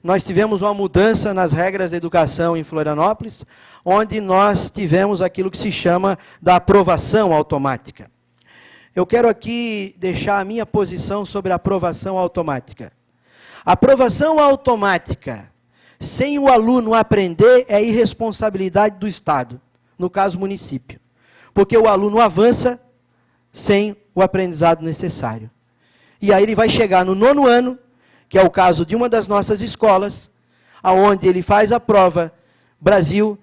S2: nós tivemos uma mudança nas regras da educação em Florianópolis, onde nós tivemos aquilo que se chama da aprovação automática. Eu quero aqui deixar a minha posição sobre a aprovação automática. A aprovação automática, sem o aluno aprender, é irresponsabilidade do Estado, no caso, município. Porque o aluno avança sem o aprendizado necessário. E aí ele vai chegar no 9º ano, que é o caso de uma das nossas escolas, onde ele faz a prova Brasil,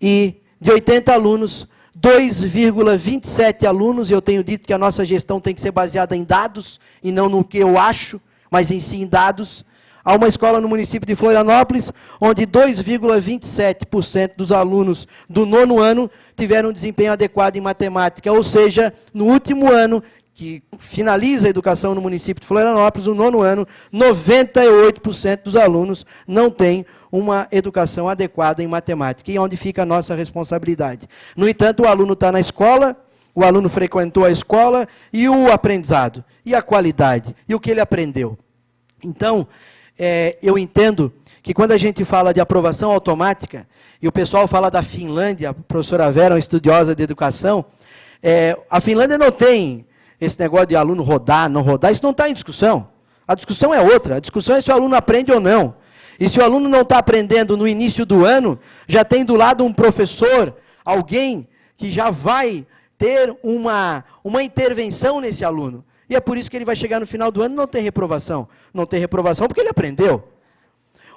S2: e de 80 alunos, 2,27 alunos, eu tenho dito que a nossa gestão tem que ser baseada em dados, e não no que eu acho, mas em si em dados. Há uma escola no município de Florianópolis, onde 2,27% dos alunos do 9º ano tiveram um desempenho adequado em matemática, ou seja, no último ano, que finaliza a educação no município de Florianópolis, no 9º ano, 98% dos alunos não têm uma educação adequada em matemática. E onde fica a nossa responsabilidade? No entanto, o aluno está na escola, o aluno frequentou a escola, e o aprendizado, e a qualidade, e o que ele aprendeu. Então, eu entendo que quando a gente fala de aprovação automática, e o pessoal fala da Finlândia, a professora Vera, uma estudiosa de educação, a Finlândia não tem esse negócio de aluno rodar, não rodar, isso não está em discussão. A discussão é outra, a discussão é se o aluno aprende ou não. E se o aluno não está aprendendo no início do ano, já tem do lado um professor, alguém que já vai ter uma intervenção nesse aluno. E é por isso que ele vai chegar no final do ano e não tem reprovação. Não tem reprovação porque ele aprendeu.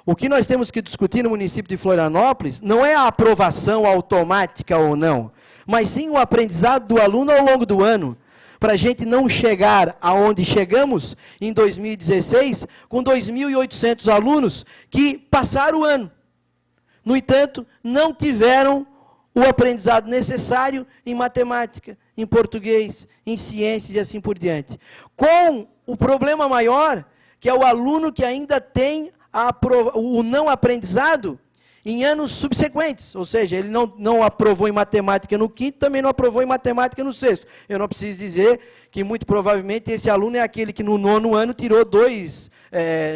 S2: O que nós temos que discutir no município de Florianópolis não é a aprovação automática ou não, mas sim o aprendizado do aluno ao longo do ano, para a gente não chegar aonde chegamos em 2016, com 2.800 alunos que passaram o ano. No entanto, não tiveram o aprendizado necessário em matemática, em português, em ciências e assim por diante. Com o problema maior, que é o aluno que ainda tem o não aprendizado em anos subsequentes, ou seja, ele não aprovou em matemática no 5º, também não aprovou em matemática no 6º. Eu não preciso dizer que, muito provavelmente, esse aluno é aquele que no 9º ano tirou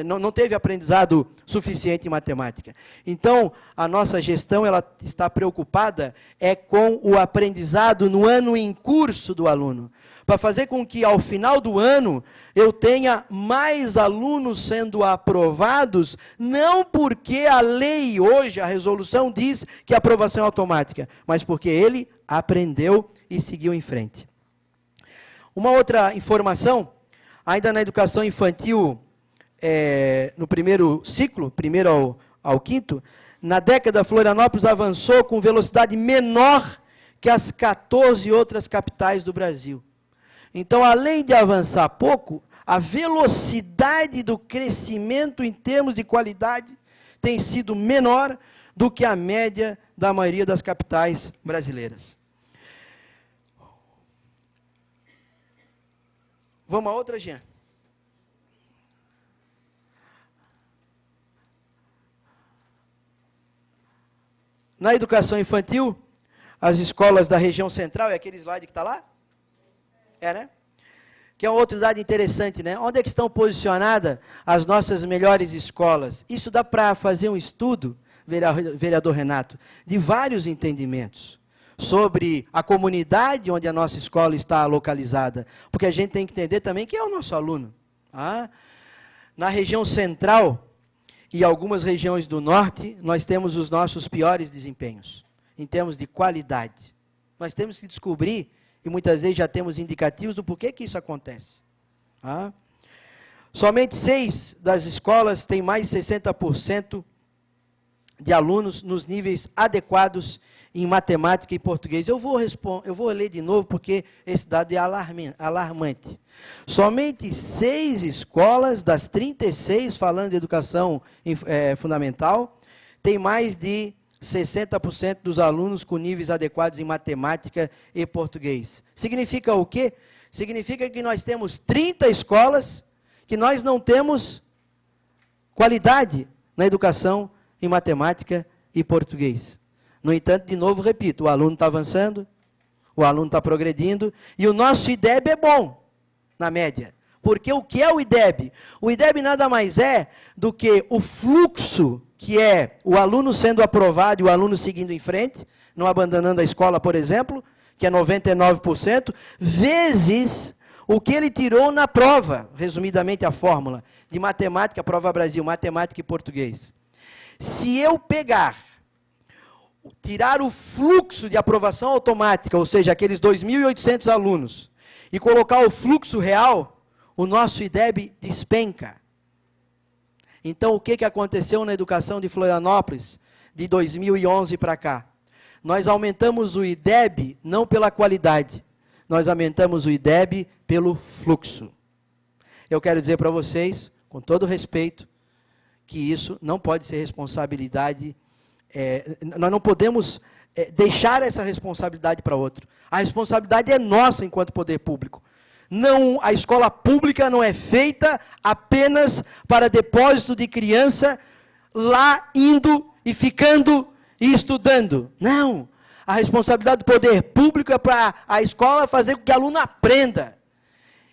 S2: não teve aprendizado suficiente em matemática. Então, a nossa gestão ela está preocupada com o aprendizado no ano em curso do aluno, para fazer com que, ao final do ano, eu tenha mais alunos sendo aprovados, não porque a lei hoje, a resolução diz que a aprovação é automática, mas porque ele aprendeu e seguiu em frente. Uma outra informação, ainda na educação infantil, no primeiro ciclo, primeiro ao 5º, na década Florianópolis avançou com velocidade menor que as 14 outras capitais do Brasil. Então, além de avançar pouco, a velocidade do crescimento em termos de qualidade tem sido menor do que a média da maioria das capitais brasileiras. Vamos a outra, Jean? Na educação infantil, as escolas da região central, é aquele slide que está lá? É, né? Que é uma outro dado interessante, né? Onde é que estão posicionadas as nossas melhores escolas? Isso dá para fazer um estudo, vereador Renato, de vários entendimentos sobre a comunidade onde a nossa escola está localizada. Porque a gente tem que entender também quem é o nosso aluno. Ah, na região central e algumas regiões do norte, nós temos os nossos piores desempenhos, em termos de qualidade. Nós temos que descobrir, e muitas vezes já temos indicativos do porquê que isso acontece. Ah, somente 6 das escolas têm mais de 60% de alunos nos níveis adequados em matemática e português. Eu vou ler de novo, porque esse dado é alarmante. Somente 6 escolas das 36, falando de educação fundamental, têm mais de 60% dos alunos com níveis adequados em matemática e português. Significa o quê? Significa que nós temos 30 escolas que nós não temos qualidade na educação em matemática e português. No entanto, de novo, repito, o aluno está avançando, o aluno está progredindo, e o nosso IDEB é bom, na média. Porque o que é o IDEB? O IDEB nada mais é do que o fluxo, que é o aluno sendo aprovado e o aluno seguindo em frente, não abandonando a escola, por exemplo, que é 99%, vezes o que ele tirou na prova, resumidamente a fórmula, de matemática, Prova Brasil, matemática e português. Se eu tirar o fluxo de aprovação automática, ou seja, aqueles 2.800 alunos, e colocar o fluxo real, o nosso IDEB despenca. Então, o que aconteceu na educação de Florianópolis, de 2011 para cá? Nós aumentamos o IDEB não pela qualidade, nós aumentamos o IDEB pelo fluxo. Eu quero dizer para vocês, com todo respeito, que isso não pode ser responsabilidade, nós não podemos deixar essa responsabilidade para outro. A responsabilidade é nossa enquanto poder público. Não, a escola pública não é feita apenas para depósito de criança lá indo e ficando e estudando. Não, a responsabilidade do poder público é para a escola fazer com que o aluno aprenda.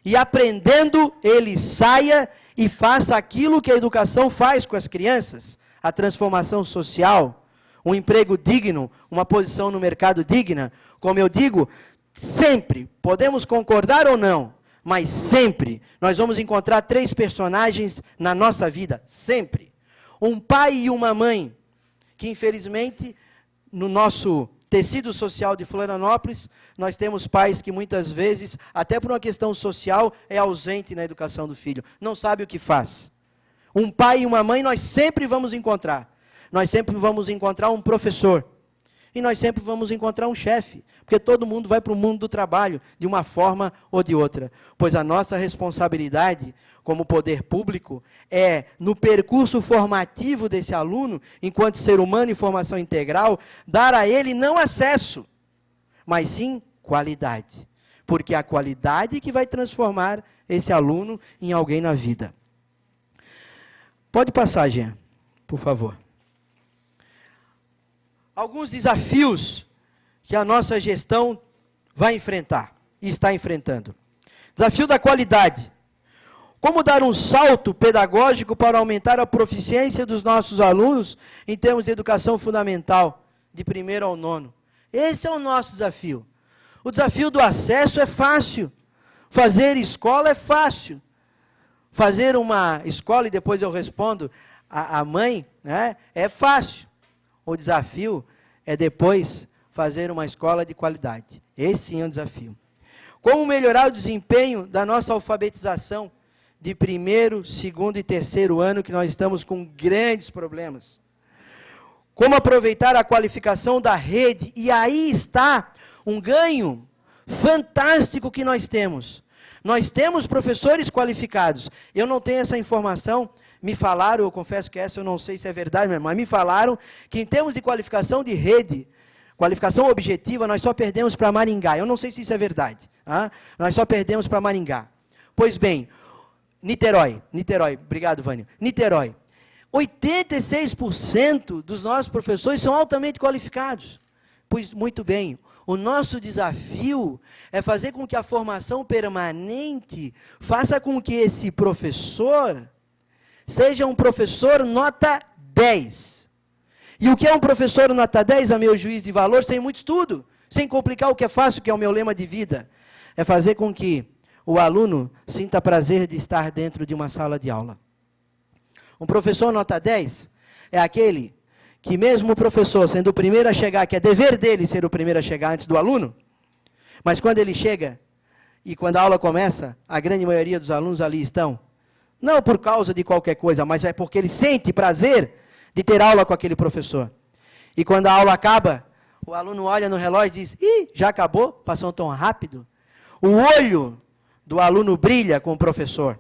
S2: E aprendendo, ele saia e faça aquilo que a educação faz com as crianças, a transformação social, um emprego digno, uma posição no mercado digna. Como eu digo, sempre, podemos concordar ou não, mas sempre, nós vamos encontrar 3 personagens na nossa vida, sempre. Um pai e uma mãe, que infelizmente, no nosso tecido social de Florianópolis, nós temos pais que muitas vezes, até por uma questão social, é ausente na educação do filho, não sabe o que faz. Um pai e uma mãe nós sempre vamos encontrar. Nós sempre vamos encontrar um professor. E nós sempre vamos encontrar um chefe. Porque todo mundo vai para o mundo do trabalho, de uma forma ou de outra. Pois a nossa responsabilidade, como poder público, é, no percurso formativo desse aluno, enquanto ser humano em formação integral, dar a ele não acesso, mas sim qualidade. Porque é a qualidade que vai transformar esse aluno em alguém na vida. Pode passar, Jean, por favor. Alguns desafios que a nossa gestão vai enfrentar e está enfrentando. Desafio da qualidade. Como dar um salto pedagógico para aumentar a proficiência dos nossos alunos em termos de educação fundamental, de 1º ao 9º? Esse é o nosso desafio. O desafio do acesso é fácil. Fazer escola é fácil. Fazer uma escola, e depois eu respondo a mãe, né, é fácil. O desafio é depois fazer uma escola de qualidade. Esse sim é um desafio. Como melhorar o desempenho da nossa alfabetização de 1º, 2º e 3º ano, que nós estamos com grandes problemas. Como aproveitar a qualificação da rede, e aí está um ganho fantástico que nós temos. Nós temos professores qualificados. Eu não tenho essa informação me falaram, eu confesso que essa eu não sei se é verdade, mas me falaram que em termos de qualificação de rede, qualificação objetiva, nós só perdemos para Maringá. Eu não sei se isso é verdade. Tá? Nós só perdemos para Maringá. Pois bem, Niterói, obrigado, Vânio. Niterói, 86% dos nossos professores são altamente qualificados. Pois, muito bem, o nosso desafio é fazer com que a formação permanente faça com que esse professor seja um professor nota 10. E o que é um professor nota 10, a meu juízo de valor, sem muito estudo, sem complicar o que é fácil, que é o meu lema de vida? É fazer com que o aluno sinta prazer de estar dentro de uma sala de aula. Um professor nota 10 é aquele que mesmo o professor sendo o primeiro a chegar, que é dever dele ser o primeiro a chegar antes do aluno, mas quando ele chega e quando a aula começa, a grande maioria dos alunos ali estão, não por causa de qualquer coisa, mas é porque ele sente prazer de ter aula com aquele professor. E quando a aula acaba, o aluno olha no relógio e diz, ih, já acabou? Passou tão rápido. O olho do aluno brilha com o professor,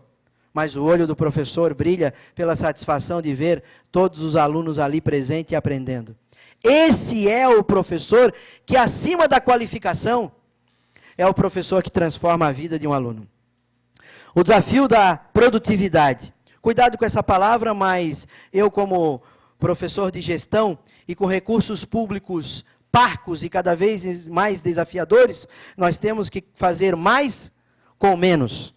S2: mas o olho do professor brilha pela satisfação de ver todos os alunos ali presentes e aprendendo. Esse é o professor que, acima da qualificação, é o professor que transforma a vida de um aluno. O desafio da produtividade. Cuidado com essa palavra, mas eu, como professor de gestão e com recursos públicos parcos e cada vez mais desafiadores, nós temos que fazer mais com menos,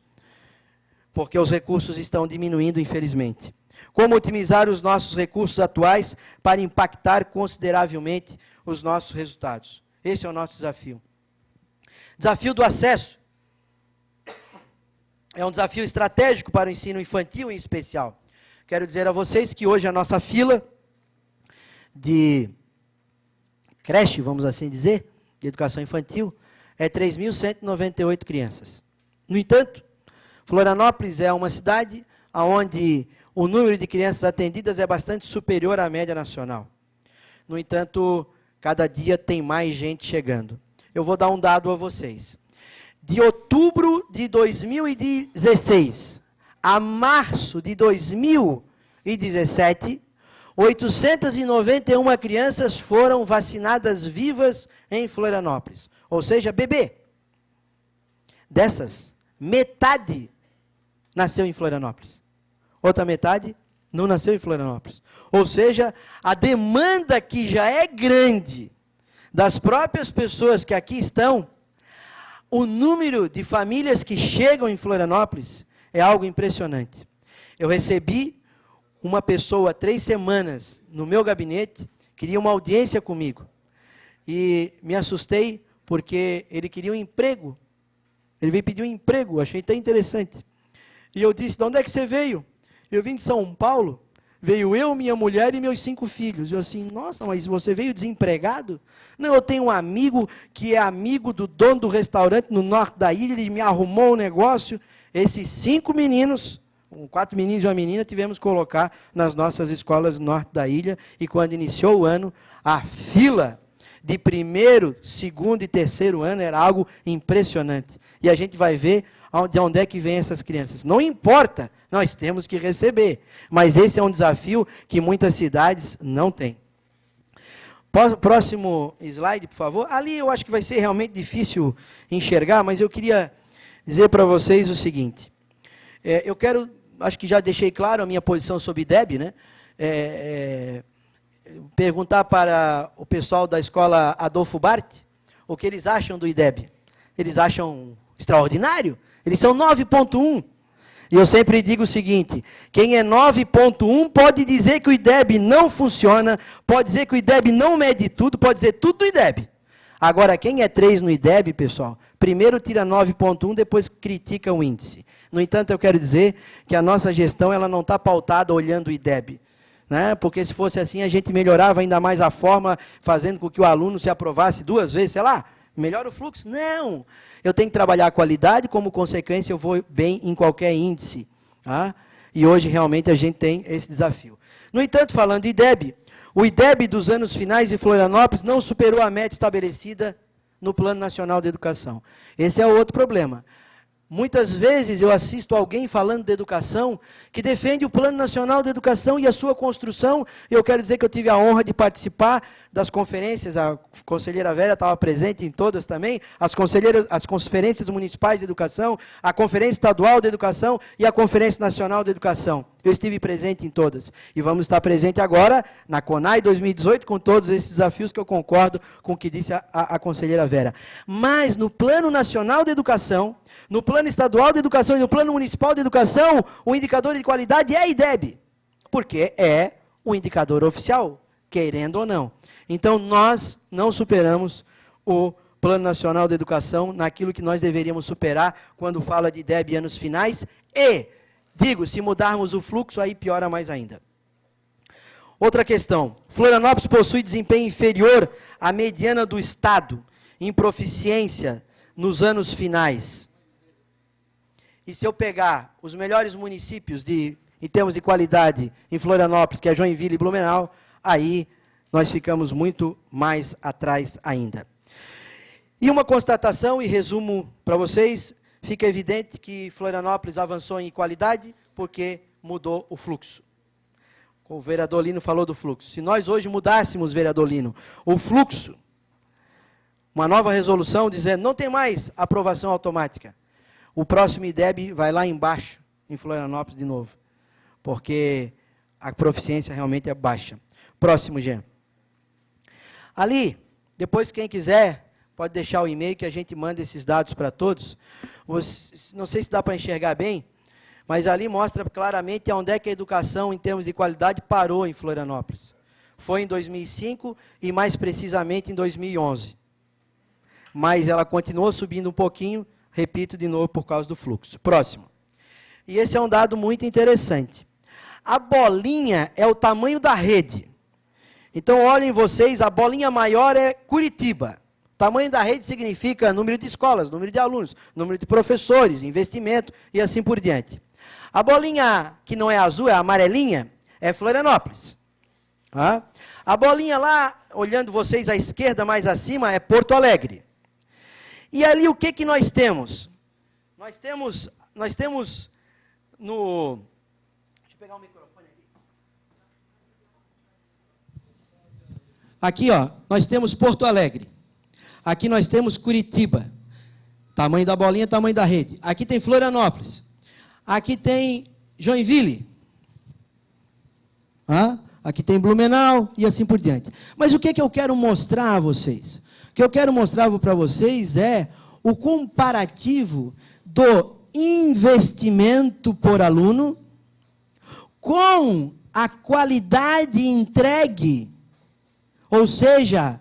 S2: porque os recursos estão diminuindo, infelizmente. Como otimizar os nossos recursos atuais para impactar consideravelmente os nossos resultados? Esse é o nosso desafio. Desafio do acesso. É um desafio estratégico para o ensino infantil, em especial. Quero dizer a vocês que hoje a nossa fila de creche, vamos assim dizer, de educação infantil, é 3.198 crianças. No entanto, Florianópolis é uma cidade onde o número de crianças atendidas é bastante superior à média nacional. No entanto, cada dia tem mais gente chegando. Eu vou dar um dado a vocês. De outubro de 2016 a março de 2017, 891 crianças foram vacinadas vivas em Florianópolis. Ou seja, bebê. Dessas, metade nasceu em Florianópolis. Outra metade não nasceu em Florianópolis. Ou seja, a demanda que já é grande das próprias pessoas que aqui estão, o número de famílias que chegam em Florianópolis é algo impressionante. Eu recebi uma pessoa, 3 semanas, no meu gabinete, queria uma audiência comigo. E me assustei, porque ele queria um emprego. Ele veio pedir um emprego, achei até interessante. E eu disse, de onde é que você veio? Eu vim de São Paulo. Veio eu, minha mulher e meus 5 filhos. Eu assim, nossa, mas você veio desempregado? Não, eu tenho um amigo que é amigo do dono do restaurante no norte da ilha, ele me arrumou um negócio. Esses 5 meninos, 4 meninos e uma menina, tivemos que colocar nas nossas escolas no norte da ilha. E quando iniciou o ano, a fila de primeiro, segundo e terceiro ano era algo impressionante. E a gente vai ver de onde é que vem essas crianças. Não importa, nós temos que receber. Mas esse é um desafio que muitas cidades não têm. Próximo slide, por favor. Ali eu acho que vai ser realmente difícil enxergar, mas eu queria dizer para vocês o seguinte. Eu quero, acho que já deixei claro a minha posição sobre IDEB, né? Perguntar para o pessoal da escola Adolfo Bart o que eles acham do IDEB. Eles acham extraordinário. Eles são 9.1. E eu sempre digo o seguinte, quem é 9.1 pode dizer que o IDEB não funciona, pode dizer que o IDEB não mede tudo, pode dizer tudo do IDEB. Agora, quem é 3 no IDEB, pessoal, primeiro tira 9.1, depois critica o índice. No entanto, eu quero dizer que a nossa gestão ela não está pautada olhando o IDEB. Né? Porque se fosse assim, a gente melhorava ainda mais a forma, fazendo com que o aluno se aprovasse 2 vezes, sei lá, melhora o fluxo? Não! Eu tenho que trabalhar a qualidade, como consequência eu vou bem em qualquer índice. Tá? E hoje realmente a gente tem esse desafio. No entanto, falando de IDEB, o IDEB dos anos finais de Florianópolis não superou a meta estabelecida no Plano Nacional de Educação. Esse é o outro problema. Muitas vezes eu assisto alguém falando de educação que defende o Plano Nacional de Educação e a sua construção. Eu quero dizer que eu tive a honra de participar das conferências, a conselheira Vera estava presente em todas também, as conferências municipais de educação, a Conferência Estadual de Educação e a Conferência Nacional de Educação. Eu estive presente em todas. E vamos estar presente agora na CONAI 2018 com todos esses desafios que eu concordo com o que disse a conselheira Vera. Mas no Plano Nacional de Educação, no Plano Estadual de Educação e no Plano Municipal de Educação, o indicador de qualidade é IDEB, porque é o indicador oficial, querendo ou não. Então, nós não superamos o Plano Nacional de Educação naquilo que nós deveríamos superar quando fala de IDEB em anos finais e, digo, se mudarmos o fluxo, aí piora mais ainda. Outra questão, Florianópolis possui desempenho inferior à mediana do Estado em proficiência nos anos finais. E se eu pegar os melhores municípios em termos de qualidade em Florianópolis, que é Joinville e Blumenau, aí nós ficamos muito mais atrás ainda. E uma constatação e resumo para vocês, fica evidente que Florianópolis avançou em qualidade porque mudou o fluxo. O vereador Lino falou do fluxo. Se nós hoje mudássemos, vereador Lino, o fluxo, uma nova resolução dizendo não tem mais aprovação automática, o próximo IDEB vai lá embaixo, em Florianópolis de novo, porque a proficiência realmente é baixa. Próximo, Jean. Ali, depois quem quiser, pode deixar o e-mail que a gente manda esses dados para todos. Não sei se dá para enxergar bem, mas ali mostra claramente onde é que a educação, em termos de qualidade, parou em Florianópolis. Foi em 2005 e, mais precisamente, em 2011. Mas ela continuou subindo um pouquinho, repito de novo, por causa do fluxo. Próximo. E esse é um dado muito interessante. A bolinha é o tamanho da rede. Então, olhem vocês, a bolinha maior é Curitiba. O tamanho da rede significa número de escolas, número de alunos, número de professores, investimento e assim por diante. A bolinha que não é azul, é amarelinha, é Florianópolis. A bolinha lá, olhando vocês à esquerda, mais acima, é Porto Alegre. E ali o que nós temos? Nós temos no... Deixa eu pegar o microfone aqui. Aqui, ó, nós temos Porto Alegre. Aqui nós temos Curitiba. Tamanho da bolinha, tamanho da rede. Aqui tem Florianópolis. Aqui tem Joinville. Aqui tem Blumenau e assim por diante. Mas o que eu quero mostrar a vocês? O que eu quero mostrar para vocês é o comparativo do investimento por aluno com a qualidade entregue. Ou seja,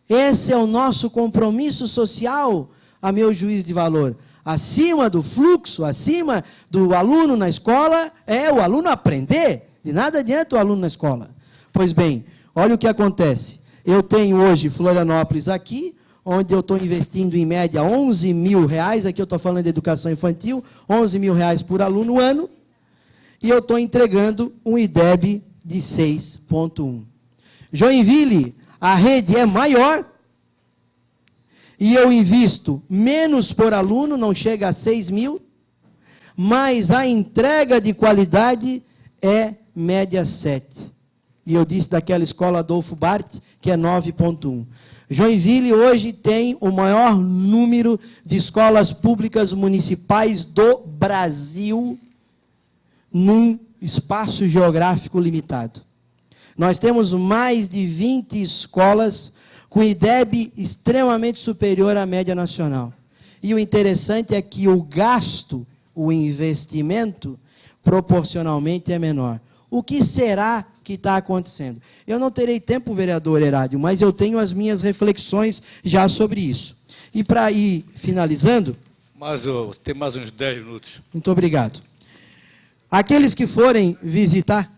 S2: esse é o nosso compromisso social, a meu juízo de valor. Acima do fluxo, acima do aluno na escola, é o aluno aprender. De nada adianta o aluno na escola. Pois bem, olha o que acontece. Eu tenho hoje Florianópolis aqui, onde eu estou investindo em média R$11 mil, aqui eu estou falando de educação infantil, R$11 mil por aluno ano, e eu estou entregando um IDEB de 6,1. Joinville, a rede é maior, e eu invisto menos por aluno, não chega a 6 mil, mas a entrega de qualidade é média 7. E eu disse daquela escola Adolfo Bart, que é 9,1. Joinville hoje tem o maior número de escolas públicas municipais do Brasil num espaço geográfico limitado. Nós temos mais de 20 escolas com IDEB extremamente superior à média nacional. E o interessante é que o gasto, o investimento, proporcionalmente é menor. O que será que está acontecendo? Eu não terei tempo, vereador Herádio, mas eu tenho as minhas reflexões já sobre isso. E para ir finalizando...
S1: Mas você tem mais uns 10 minutos.
S2: Muito obrigado. Aqueles que forem visitar...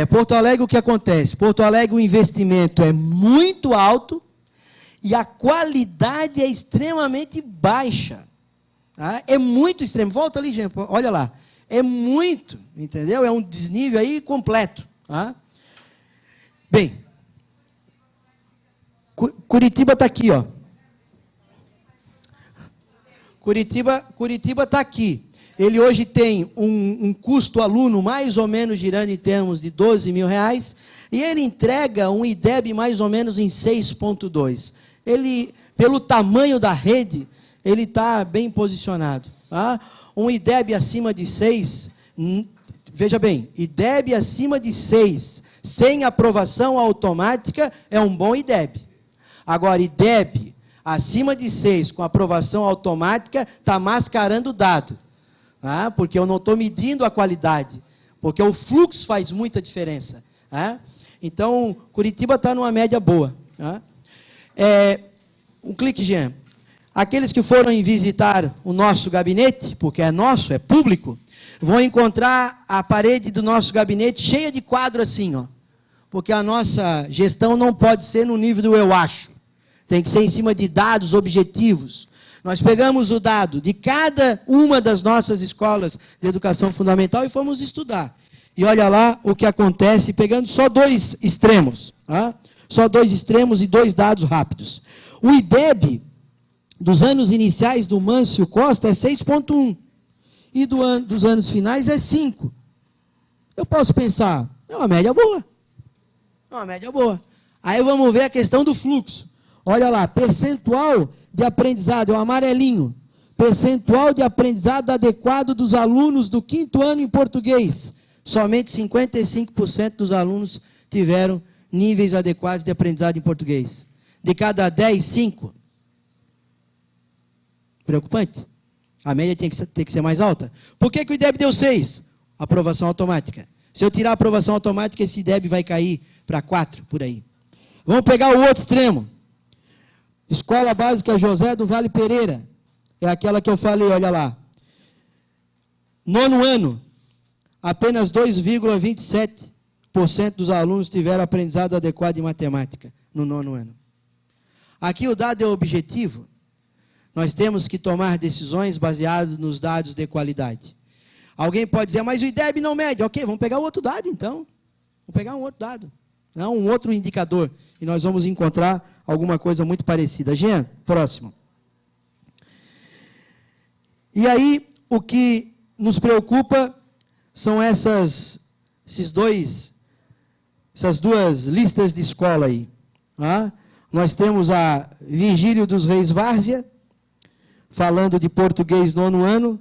S2: Porto Alegre, o que acontece? Porto Alegre, o investimento é muito alto e a qualidade é extremamente baixa. É muito extremo. Volta ali, gente, olha lá. É muito, entendeu? É um desnível aí completo. Bem, Curitiba está aqui, ó. Curitiba está aqui. Ele hoje tem um custo aluno mais ou menos girando em termos de R$12.000, e ele entrega um IDEB mais ou menos em 6,2. Ele, pelo tamanho da rede, ele está bem posicionado. Tá? Um IDEB acima de 6, veja bem, IDEB acima de 6, sem aprovação automática, é um bom IDEB. Agora, IDEB acima de 6, com aprovação automática, está mascarando o dado. Tá? Porque eu não estou medindo a qualidade, porque o fluxo faz muita diferença. Tá? Então, Curitiba está numa média boa. Tá? Um clique, Jean. Aqueles que foram visitar o nosso gabinete, porque é nosso, é público, vão encontrar a parede do nosso gabinete cheia de quadro assim, ó. Porque a nossa gestão não pode ser no nível do eu acho. Tem que ser em cima de dados objetivos. Nós pegamos o dado de cada uma das nossas escolas de educação fundamental e fomos estudar. E olha lá o que acontece, pegando só 2 extremos. Tá? Só 2 extremos e 2 dados rápidos. O IDEB dos anos iniciais do Mâncio Costa é 6,1. E dos anos finais é 5. Eu posso pensar, é uma média boa. É uma média boa. Aí vamos ver a questão do fluxo. Olha lá, percentual de aprendizado, é o amarelinho. Percentual de aprendizado adequado dos alunos do 5º ano em português. Somente 55% dos alunos tiveram níveis adequados de aprendizado em português. De cada 10, 5. Preocupante. A média tem que ser mais alta. Por que o IDEB deu 6? Aprovação automática. Se eu tirar a aprovação automática, esse IDEB vai cair para 4, por aí. Vamos pegar o outro extremo. Escola Básica José do Vale Pereira. É aquela que eu falei, olha lá. 9º ano, apenas 2,27% dos alunos tiveram aprendizado adequado em matemática no 9º ano. Aqui o dado é objetivo. Nós temos que tomar decisões baseadas nos dados de qualidade. Alguém pode dizer, mas o IDEB não mede. Ok, vamos pegar outro dado, então. Vamos pegar um outro dado. Não, um outro indicador. E nós vamos encontrar alguma coisa muito parecida. Jean, próximo. E aí, o que nos preocupa são essas duas listas de escola aí. Tá? Nós temos a Virgílio dos Reis Várzea, falando de português 9º ano,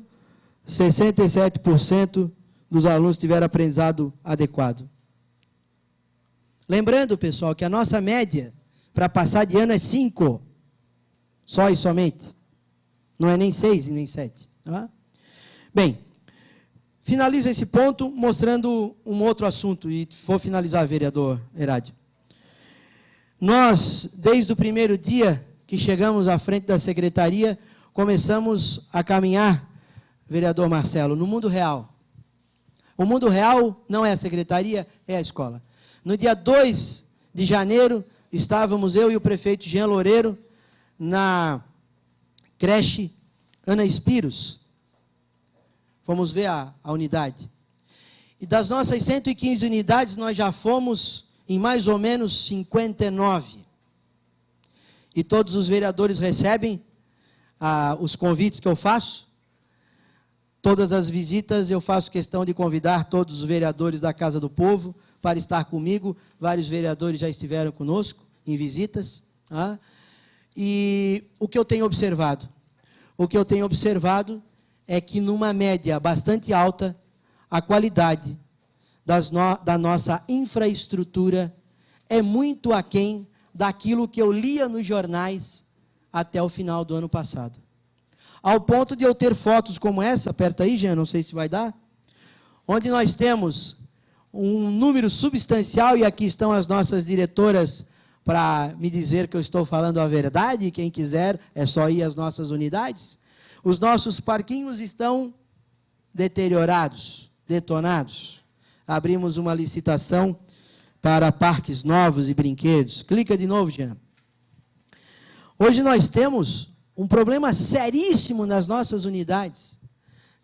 S2: 67% dos alunos tiveram aprendizado adequado. Lembrando, pessoal, que a nossa média para passar de ano é 5. Só e somente. Não é nem 6 e nem 7. Tá? Bem, finalizo esse ponto mostrando um outro assunto, e vou finalizar, vereador Herádio. Nós, desde o primeiro dia que chegamos à frente da secretaria, começamos a caminhar, vereador Marcelo, no mundo real. O mundo real não é a secretaria, é a escola. No dia 2 de janeiro, estávamos eu e o prefeito Jean Loureiro na creche Ana Espiros. Fomos ver a unidade. E das nossas 115 unidades, nós já fomos em mais ou menos 59. E todos os vereadores recebem os convites que eu faço. Todas as visitas eu faço questão de convidar todos os vereadores da Casa do Povo para estar comigo. Vários vereadores já estiveram conosco em visitas. Tá? E o que eu tenho observado? O que eu tenho observado é que, numa média bastante alta, a qualidade da nossa infraestrutura é muito aquém daquilo que eu lia nos jornais até o final do ano passado. Ao ponto de eu ter fotos como essa, aperta aí, Jean, não sei se vai dar, onde nós temos um número substancial, e aqui estão as nossas diretoras para me dizer que eu estou falando a verdade, quem quiser é só ir às nossas unidades. Os nossos parquinhos estão deteriorados, detonados. Abrimos uma licitação para parques novos e brinquedos. Clica de novo, Jean. Hoje nós temos um problema seríssimo nas nossas unidades.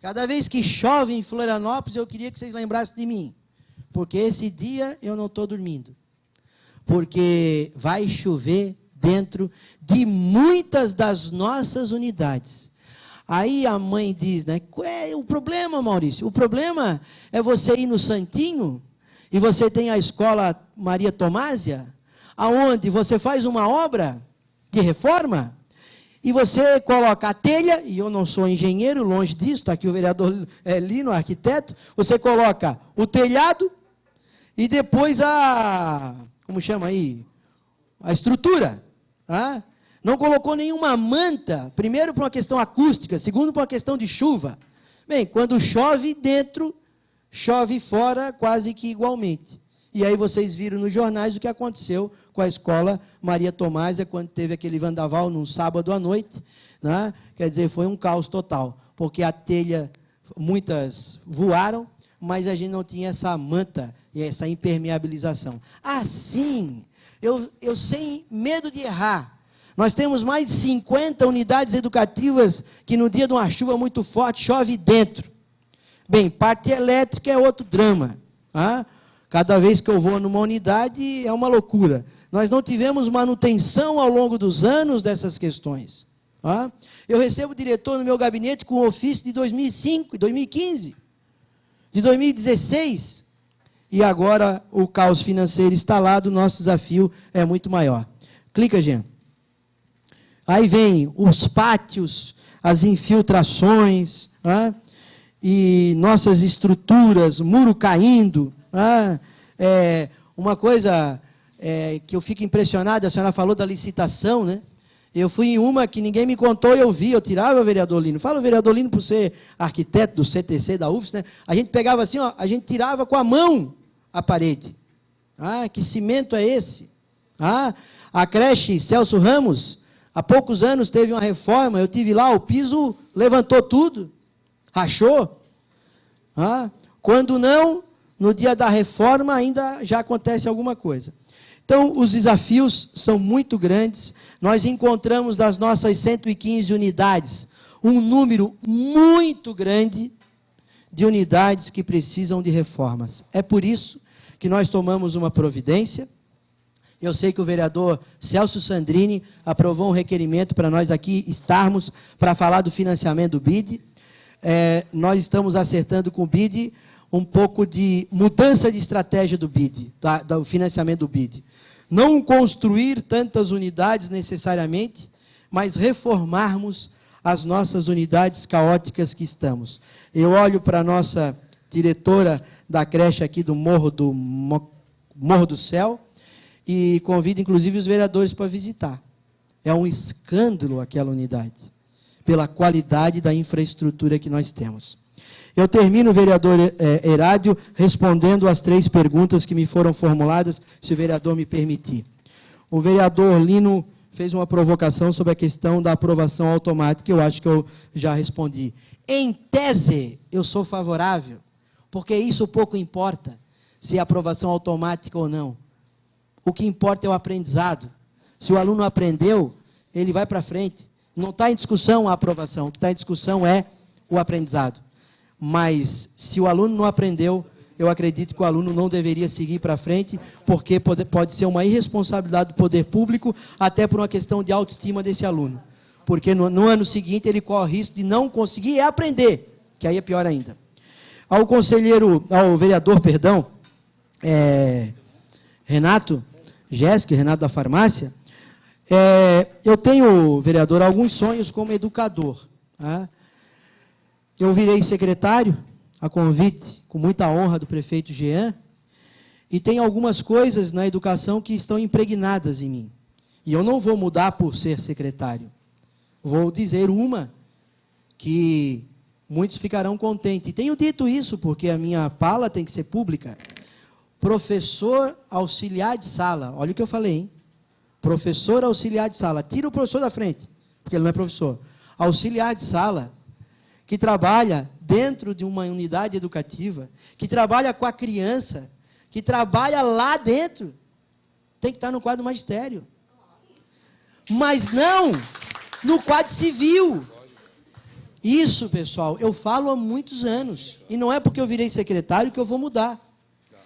S2: Cada vez que chove em Florianópolis, eu queria que vocês lembrassem de mim. Porque esse dia eu não estou dormindo. Porque vai chover dentro de muitas das nossas unidades. Aí a mãe diz, né? Qual é o problema, Maurício? O problema é você ir no Santinho e você tem a escola Maria Tomásia, aonde você faz uma obra de reforma e você coloca a telha, e eu não sou engenheiro, longe disso, está aqui o vereador Lino, arquiteto, você coloca o telhado e depois como chama aí? A estrutura. Tá? Não colocou nenhuma manta, primeiro por uma questão acústica, segundo por uma questão de chuva. Bem, quando chove dentro, chove fora quase que igualmente. E aí vocês viram nos jornais o que aconteceu com a escola Maria Tomásia, quando teve aquele vendaval num sábado à noite. Né? Quer dizer, foi um caos total, porque a telha, muitas voaram, mas a gente não tinha essa manta e essa impermeabilização. Assim, eu sem medo de errar, nós temos mais de 50 unidades educativas que no dia de uma chuva muito forte chove dentro. Bem, parte elétrica é outro drama. Tá? Cada vez que eu vou numa unidade é uma loucura. Nós não tivemos manutenção ao longo dos anos dessas questões. Tá? Eu recebo o diretor no meu gabinete com o ofício de 2005 e 2015, de 2016. E agora o caos financeiro instalado, o nosso desafio é muito maior. Clica, Jean. Aí vem os pátios, as infiltrações, e nossas estruturas, muro caindo. Uma coisa que eu fico impressionado, a senhora falou da licitação, né? Eu fui em uma que ninguém me contou e eu vi, eu tirava o vereador Lino. Fala o vereador Lino por ser arquiteto do CTC, da UFS, né? A gente pegava assim, ó, a gente tirava com a mão a parede. Que cimento é esse? A creche Celso Ramos, há poucos anos teve uma reforma, eu tive lá, o piso levantou tudo, rachou. Quando não, no dia da reforma ainda já acontece alguma coisa. Então, os desafios são muito grandes. Nós encontramos das nossas 115 unidades um número muito grande de unidades que precisam de reformas. É por isso que nós tomamos uma providência. Eu sei que o vereador Celso Sandrini aprovou um requerimento para nós aqui estarmos para falar do financiamento do BID. Nós estamos acertando com o BID um pouco de mudança de estratégia do BID, do financiamento do BID. Não construir tantas unidades necessariamente, mas reformarmos as nossas unidades caóticas que estamos. Eu olho para a nossa diretora da creche aqui do Morro do Céu, e convido, inclusive, os vereadores para visitar. É um escândalo aquela unidade, pela qualidade da infraestrutura que nós temos. Eu termino, vereador Herádio, respondendo as 3 perguntas que me foram formuladas, se o vereador me permitir. O vereador Lino fez uma provocação sobre a questão da aprovação automática, eu acho que eu já respondi. Em tese, eu sou favorável, porque isso pouco importa, se é aprovação automática ou não. O que importa é o aprendizado. Se o aluno aprendeu, ele vai para frente. Não está em discussão a aprovação, o que está em discussão é o aprendizado. Mas, se o aluno não aprendeu, eu acredito que o aluno não deveria seguir para frente, porque pode ser uma irresponsabilidade do poder público, até por uma questão de autoestima desse aluno. Porque no ano seguinte ele corre o risco de não conseguir aprender, que aí é pior ainda. Ao vereador, Renato Jéssica, Renato da Farmácia, eu tenho, vereador, alguns sonhos como educador. Eu virei secretário, a convite, com muita honra do prefeito Jean, e tem algumas coisas na educação que estão impregnadas em mim. E eu não vou mudar por ser secretário. Vou dizer uma que muitos ficarão contentes. E tenho dito isso porque a minha fala tem que ser pública. Professor auxiliar de sala, olha o que eu falei, hein? Professor auxiliar de sala, tira o professor da frente, porque ele não é professor. Auxiliar de sala, que trabalha dentro de uma unidade educativa, que trabalha com a criança, que trabalha lá dentro, tem que estar no quadro magistério. Mas não no quadro civil. Isso, pessoal, eu falo há muitos anos, e não é porque eu virei secretário que eu vou mudar.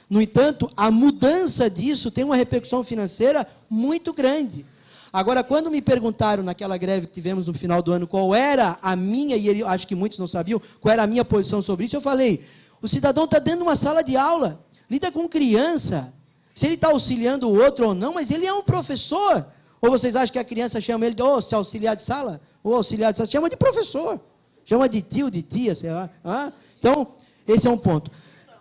S2: No entanto, a mudança disso tem uma repercussão financeira muito grande. Agora, quando me perguntaram naquela greve que tivemos no final do ano qual era a minha, e ele, acho que muitos não sabiam, qual era a minha posição sobre isso, eu falei, o cidadão está dentro de uma sala de aula, lida com criança, se ele está auxiliando o outro ou não, mas ele é um professor. Ou vocês acham que a criança chama ele de auxiliar de sala? Ou auxiliar de sala? Chama de professor, chama de tio, de tia, sei lá. Então, esse é um ponto.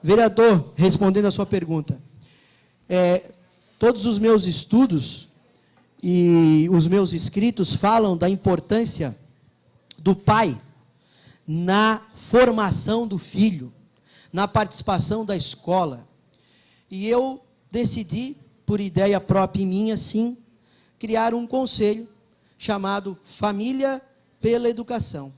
S2: Vereador, respondendo a sua pergunta, todos os meus estudos e os meus escritos falam da importância do pai na formação do filho, na participação da escola. E eu decidi, por ideia própria minha, sim, criar um conselho chamado Família pela Educação,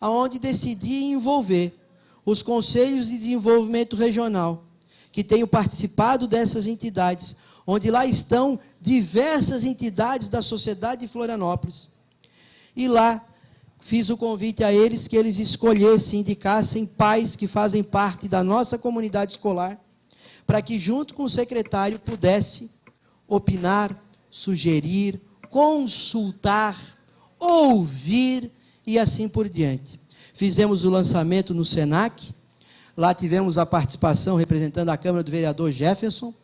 S2: onde decidi envolver os conselhos de desenvolvimento regional, que tenho participado dessas entidades, onde lá estão diversas entidades da sociedade de Florianópolis. E lá fiz o convite a eles que eles escolhessem, indicassem pais que fazem parte da nossa comunidade escolar, para que, junto com o secretário, pudesse opinar, sugerir, consultar, ouvir e assim por diante. Fizemos o lançamento no SENAC, lá tivemos a participação representando a Câmara do vereador Jefferson,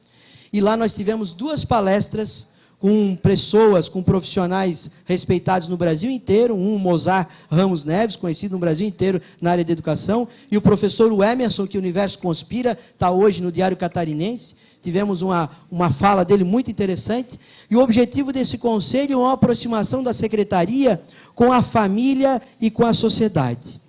S2: e lá nós tivemos 2 palestras com pessoas, com profissionais respeitados no Brasil inteiro, um Mozart Ramos Neves, conhecido no Brasil inteiro na área de educação, e o professor Emerson, que o Universo Conspira, está hoje no Diário Catarinense. Tivemos uma fala dele muito interessante, e o objetivo desse conselho é uma aproximação da secretaria com a família e com a sociedade.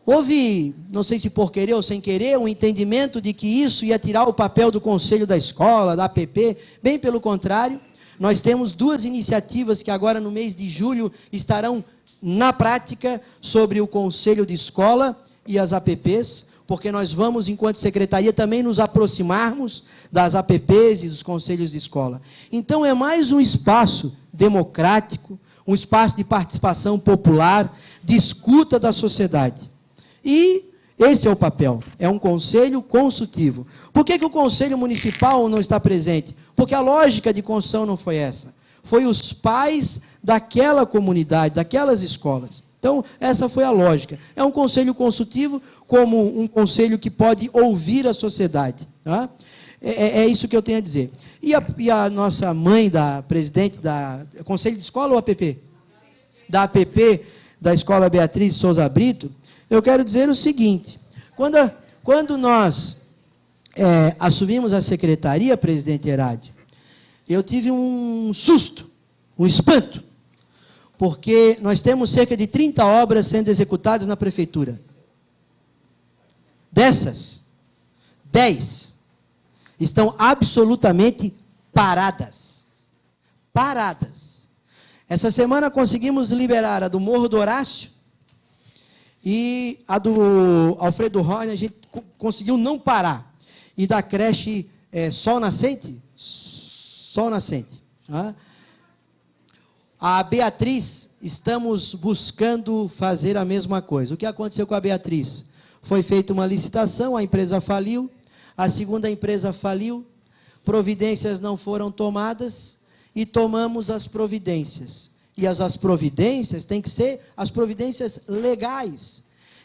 S2: Houve, não sei se por querer ou sem querer, um entendimento de que isso ia tirar o papel do conselho da escola, da APP, bem pelo contrário. Nós temos 2 iniciativas que agora no mês de julho estarão na prática sobre o conselho de escola e as APPs, porque nós vamos, enquanto secretaria, também nos aproximarmos das APPs e dos conselhos de escola. Então, é mais um espaço democrático, um espaço de participação popular, de escuta da sociedade. E esse é o papel, é um conselho consultivo. Por que o Conselho Municipal não está presente? Porque a lógica de construção não foi essa. Foi os pais daquela comunidade, daquelas escolas. Então, essa foi a lógica. É um conselho consultivo, como um conselho que pode ouvir a sociedade. Tá? É isso que eu tenho a dizer. E a nossa mãe, da presidente da Conselho de Escola ou APP? Da APP, da Escola Beatriz de Souza Brito, eu quero dizer o seguinte, quando nós assumimos a secretaria, presidente Herádio, eu tive um susto, um espanto, porque nós temos cerca de 30 obras sendo executadas na prefeitura. Dessas, 10 estão absolutamente paradas. Paradas. Essa semana conseguimos liberar a do Morro do Horácio e a do Alfredo Horner, a gente conseguiu não parar. E da creche Sol Nascente, tá? A Beatriz, estamos buscando fazer a mesma coisa. O que aconteceu com a Beatriz? Foi feita uma licitação, a empresa faliu, a segunda empresa faliu, providências não foram tomadas e tomamos as providências. E as providências têm que ser as providências legais.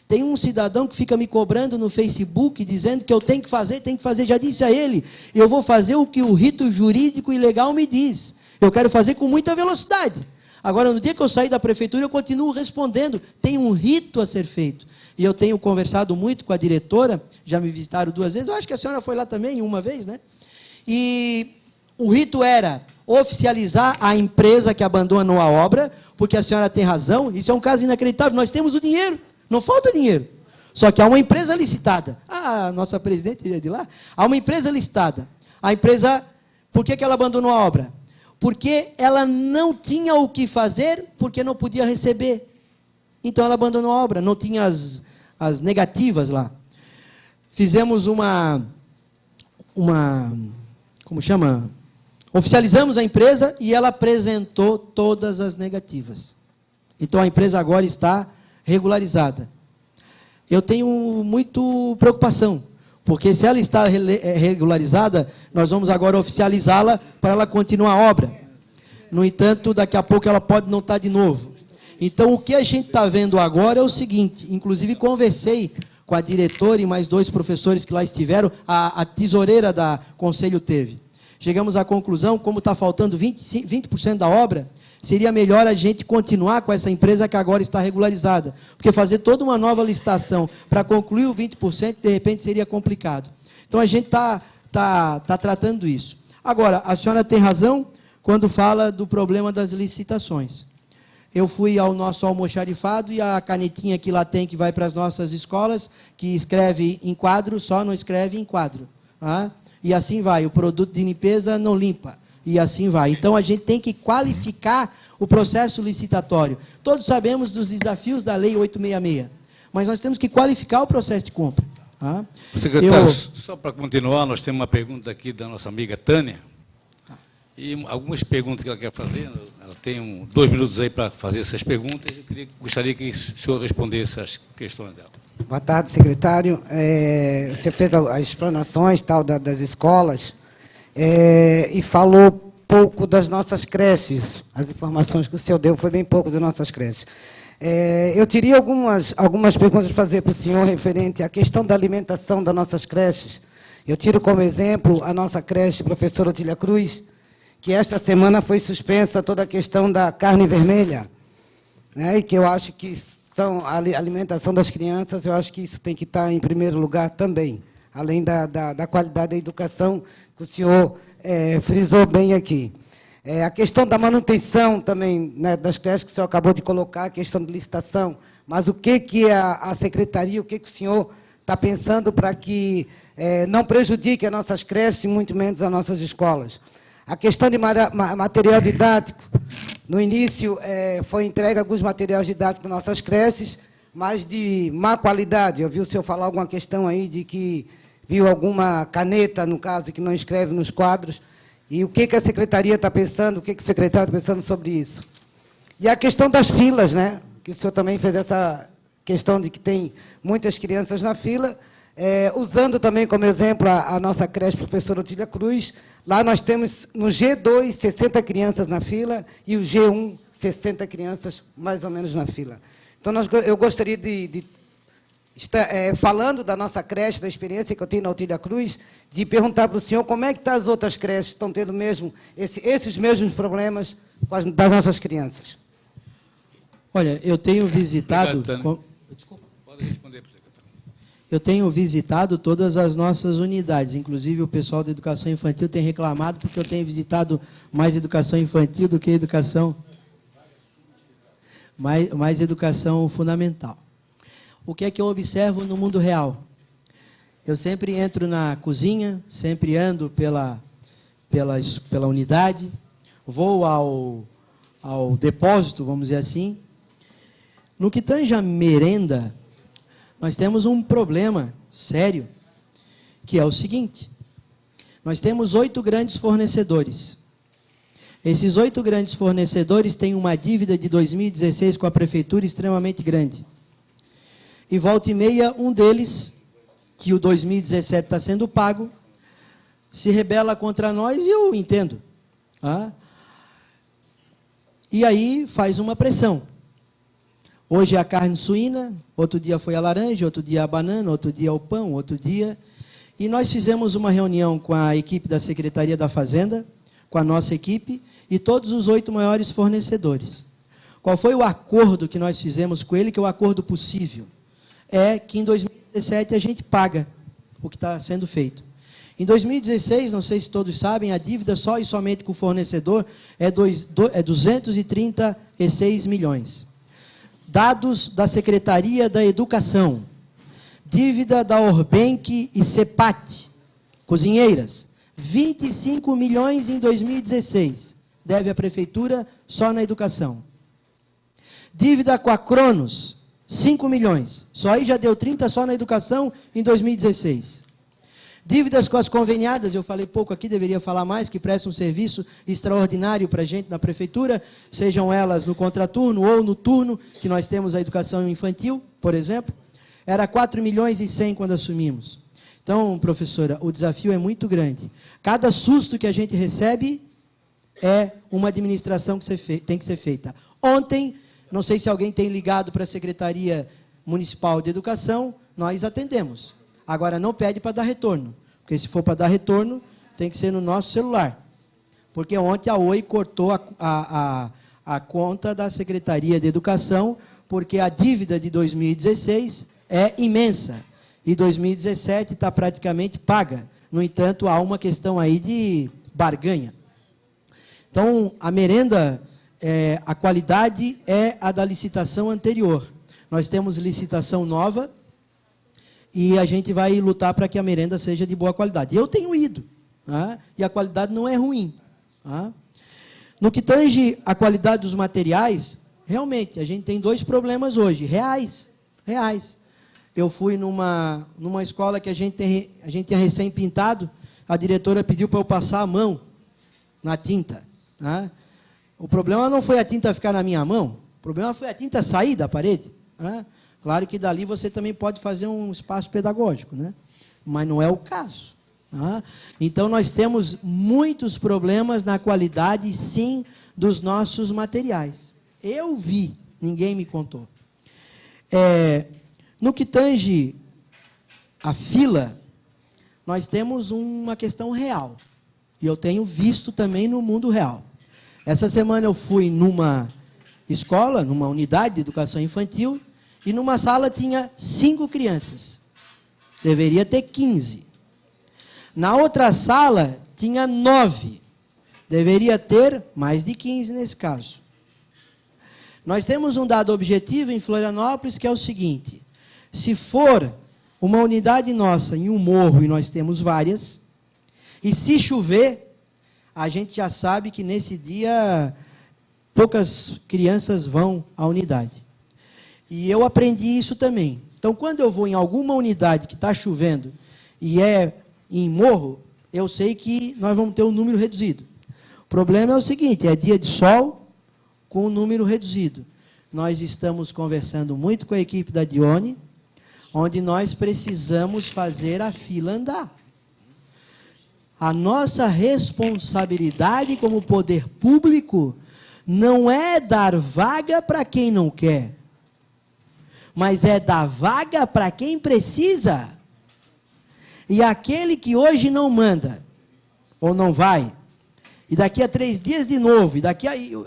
S2: Tem um cidadão que fica me cobrando no Facebook, dizendo que eu tenho que fazer, já disse a ele, eu vou fazer o que o rito jurídico e legal me diz. Eu quero fazer com muita velocidade. Agora, no dia que eu sair da prefeitura, eu continuo respondendo. Tem um rito a ser feito. E eu tenho conversado muito com a diretora, já me visitaram 2 vezes, eu acho que a senhora foi lá também, uma vez, né? E o rito era oficializar a empresa que abandonou a obra, porque a senhora tem razão, isso é um caso inacreditável, nós temos o dinheiro, não falta dinheiro. Só que há uma empresa licitada. A nossa presidente é de lá. Há uma empresa licitada. A empresa, por que ela abandonou a obra? Porque ela não tinha o que fazer, porque não podia receber. Então ela abandonou a obra, não tinha as negativas lá. Fizemos como chama? Oficializamos a empresa e ela apresentou todas as negativas. Então a empresa agora está regularizada. Eu tenho muito preocupação, porque se ela está regularizada, nós vamos agora oficializá-la para ela continuar a obra. No entanto, daqui a pouco ela pode não estar de novo. Então, o que a gente está vendo agora é o seguinte, inclusive conversei com a diretora e mais 2 professores que lá estiveram, a tesoureira da Conselho teve. Chegamos à conclusão, como está faltando 20% da obra, seria melhor a gente continuar com essa empresa que agora está regularizada, porque fazer toda uma nova licitação para concluir o 20%, de repente, seria complicado. Então, a gente está tratando isso. Agora, a senhora tem razão quando fala do problema das licitações. Eu fui ao nosso almoxarifado e a canetinha que lá tem, que vai para as nossas escolas, que escreve em quadro, só não escreve em quadro. Ah? E assim vai, o produto de limpeza não limpa. E assim vai. Então, a gente tem que qualificar o processo licitatório. Todos sabemos dos desafios da Lei 866, mas nós temos que qualificar o processo de compra. Ah?
S1: Secretário, só para continuar, nós temos uma pergunta aqui da nossa amiga Tânia, e algumas perguntas que ela quer fazer. Ela tem 2 minutos aí para fazer essas perguntas. Eu gostaria que o senhor respondesse às questões dela.
S9: Boa tarde, secretário. Você fez as explanações tal, das escolas e falou pouco das nossas creches. As informações que o senhor deu foi bem pouco das nossas creches. Eu teria algumas perguntas a fazer para o senhor referente à questão da alimentação das nossas creches. Eu tiro como exemplo a nossa creche Professora Otília Cruz, que esta semana foi suspensa toda a questão da carne vermelha, né, e que eu acho que a alimentação das crianças, eu acho que isso tem que estar em primeiro lugar também, além da qualidade da educação que o senhor frisou bem aqui. A questão da manutenção também, né, das creches, que o senhor acabou de colocar, a questão de licitação, mas o que a secretaria, o que o senhor está pensando para que não prejudique as nossas creches e muito menos as nossas escolas? A questão de material didático, no início foi entregue alguns materiais didáticos nas nossas creches, mas de má qualidade. Eu vi o senhor falar alguma questão aí de que viu alguma caneta, no caso, que não escreve nos quadros. E o que a secretaria está pensando, o que o secretário está pensando sobre isso? E a questão das filas, né? Que o senhor também fez essa questão de que tem muitas crianças na fila, usando também como exemplo a nossa creche Professora Otília Cruz. Lá nós temos, no G2, 60 crianças na fila, e o G1, 60 crianças mais ou menos na fila. Então, eu gostaria de estar falando da nossa creche, da experiência que eu tenho na Otília Cruz, de perguntar para o senhor como é que as outras creches estão tendo mesmo esses mesmos problemas das nossas crianças.
S2: Olha, eu tenho visitado...
S1: Obrigado, desculpa. Pode responder, secretário.
S2: Eu tenho visitado todas as nossas unidades, inclusive o pessoal da educação infantil tem reclamado porque eu tenho visitado mais educação infantil do que educação, mais educação fundamental. O que é que eu observo no mundo real? Eu sempre entro na cozinha, sempre ando pela unidade, vou ao depósito, vamos dizer assim. No que tange a merenda, nós temos um problema sério, que é o seguinte: nós temos 8 grandes fornecedores. Esses 8 grandes fornecedores têm uma dívida de 2016 com a prefeitura extremamente grande. E volta e meia, um deles, que o 2017 está sendo pago, se rebela contra nós, e eu entendo. Ah? E aí faz uma pressão. Hoje é a carne suína, outro dia foi a laranja, outro dia a banana, outro dia o pão, outro dia... E nós fizemos uma reunião com a equipe da Secretaria da Fazenda, com a nossa equipe, e todos os 8 maiores fornecedores. Qual foi o acordo que nós fizemos com ele, que é o acordo possível? É que em 2017 a gente paga o que está sendo feito. Em 2016, não sei se todos sabem, a dívida só e somente com o fornecedor é 236 milhões. Dados da Secretaria da Educação, dívida da Orbenc e CEPAT, cozinheiras, 25 milhões em 2016, deve a Prefeitura só na educação. Dívida com a Cronos, 5 milhões, só aí já deu 30 só na educação em 2016. Dívidas com as conveniadas, eu falei pouco aqui, deveria falar mais, que prestam um serviço extraordinário para a gente na prefeitura, sejam elas no contraturno ou no turno, que nós temos a educação infantil, por exemplo, era 4 milhões e 100 quando assumimos. Então, professora, o desafio é muito grande. Cada susto que a gente recebe é uma administração que tem que ser feita. Ontem, não sei se alguém tem ligado para a Secretaria Municipal de Educação, nós atendemos. Agora, não pede para dar retorno, porque se for para dar retorno, tem que ser no nosso celular. Porque ontem a Oi cortou a conta da Secretaria de Educação, porque a dívida de 2016 é imensa, e 2017 está praticamente paga. No entanto, há uma questão aí de barganha. Então, a merenda, a qualidade é a da licitação anterior. Nós temos licitação nova e a gente vai lutar para que a merenda seja de boa qualidade. Eu tenho ido, tá? E a qualidade não é ruim. Tá? No que tange a qualidade dos materiais, realmente, a gente tem 2 problemas hoje, reais. Eu fui numa escola que a gente tinha recém-pintado, a diretora pediu para eu passar a mão na tinta. Né? O problema não foi a tinta ficar na minha mão, o problema foi a tinta sair da parede. Né? Claro que dali você também pode fazer um espaço pedagógico, né? Mas não é o caso. Tá? Então, nós temos muitos problemas na qualidade, sim, dos nossos materiais. Eu vi, ninguém me contou. No que tange a fila, nós temos uma questão real. E eu tenho visto também no mundo real. Essa semana eu fui numa escola, numa unidade de educação infantil, e numa sala tinha 5 crianças. Deveria ter 15. Na outra sala tinha 9. Deveria ter mais de 15 nesse caso. Nós temos um dado objetivo em Florianópolis, que é o seguinte: se for uma unidade nossa em um morro, e nós temos várias, e se chover, a gente já sabe que nesse dia poucas crianças vão à unidade. E eu aprendi isso também. Então, quando eu vou em alguma unidade que está chovendo e é em morro, eu sei que nós vamos ter um número reduzido. O problema é o seguinte: é dia de sol com um número reduzido. Nós estamos conversando muito com a equipe da Dione, onde nós precisamos fazer a fila andar. A nossa responsabilidade como poder público não é dar vaga para quem não quer, mas é dar vaga para quem precisa. E aquele que hoje não manda, ou não vai, e daqui a 3 dias de novo,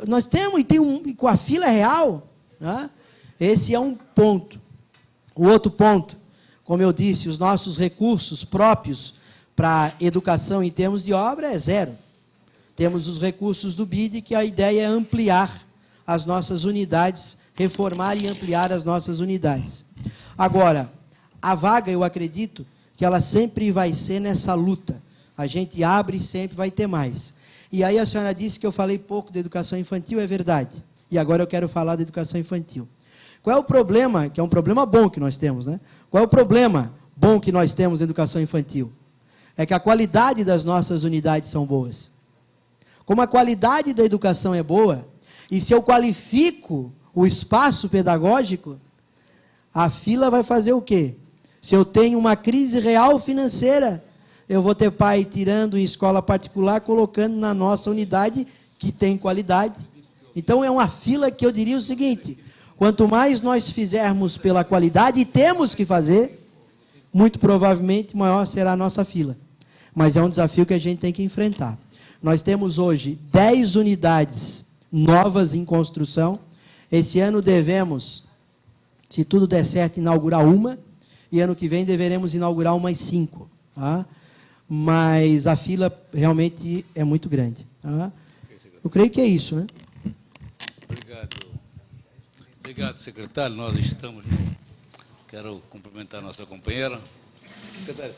S2: nós temos, e com a fila real, né? Esse é um ponto. O outro ponto, como eu disse, os nossos recursos próprios para educação em termos de obra é 0. Temos os recursos do BID, que a ideia é ampliar as nossas unidades, reformar e ampliar as nossas unidades. Agora, a vaga, eu acredito, que ela sempre vai ser nessa luta. A gente abre e sempre vai ter mais. E aí a senhora disse que eu falei pouco de educação infantil, é verdade. E agora eu quero falar da educação infantil. Qual é o problema, que é um problema bom que nós temos, né? Qual é o problema bom que nós temos na educação infantil? É que a qualidade das nossas unidades são boas. Como a qualidade da educação é boa, e se eu qualifico o espaço pedagógico, a fila vai fazer o quê? Se eu tenho uma crise real financeira, eu vou ter pai tirando em escola particular, colocando na nossa unidade, que tem qualidade. Então, é uma fila que eu diria o seguinte: quanto mais nós fizermos pela qualidade, e temos que fazer, muito provavelmente maior será a nossa fila. Mas é um desafio que a gente tem que enfrentar. Nós temos hoje 10 unidades novas em construção. Esse ano devemos, se tudo der certo, inaugurar uma, e ano que vem deveremos inaugurar umas 5. Tá? Mas a fila realmente é muito grande. Tá? Eu creio que é isso, né?
S1: Obrigado, secretário. Nós estamos... Quero cumprimentar a nossa companheira. Secretário.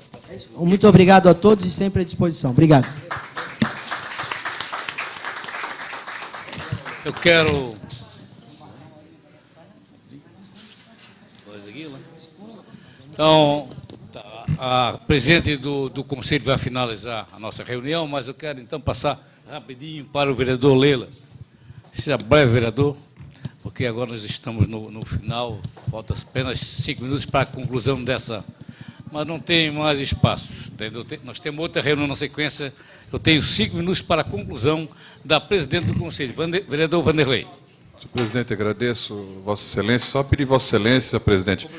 S2: Muito obrigado a todos e sempre à disposição. Obrigado.
S1: Eu quero... Então, a presidente do Conselho vai finalizar a nossa reunião, mas eu quero então passar rapidinho para o vereador Leila. Seja breve, vereador, porque agora nós estamos no final, falta apenas 5 minutos para a conclusão mas não tem mais espaços. Entendeu? Nós temos outra reunião na sequência. Eu tenho 5 minutos para a conclusão da presidente do Conselho, vereador Vanderlei.
S7: Senhor presidente, agradeço Vossa Excelência. Só pedir Vossa Excelência, presidente,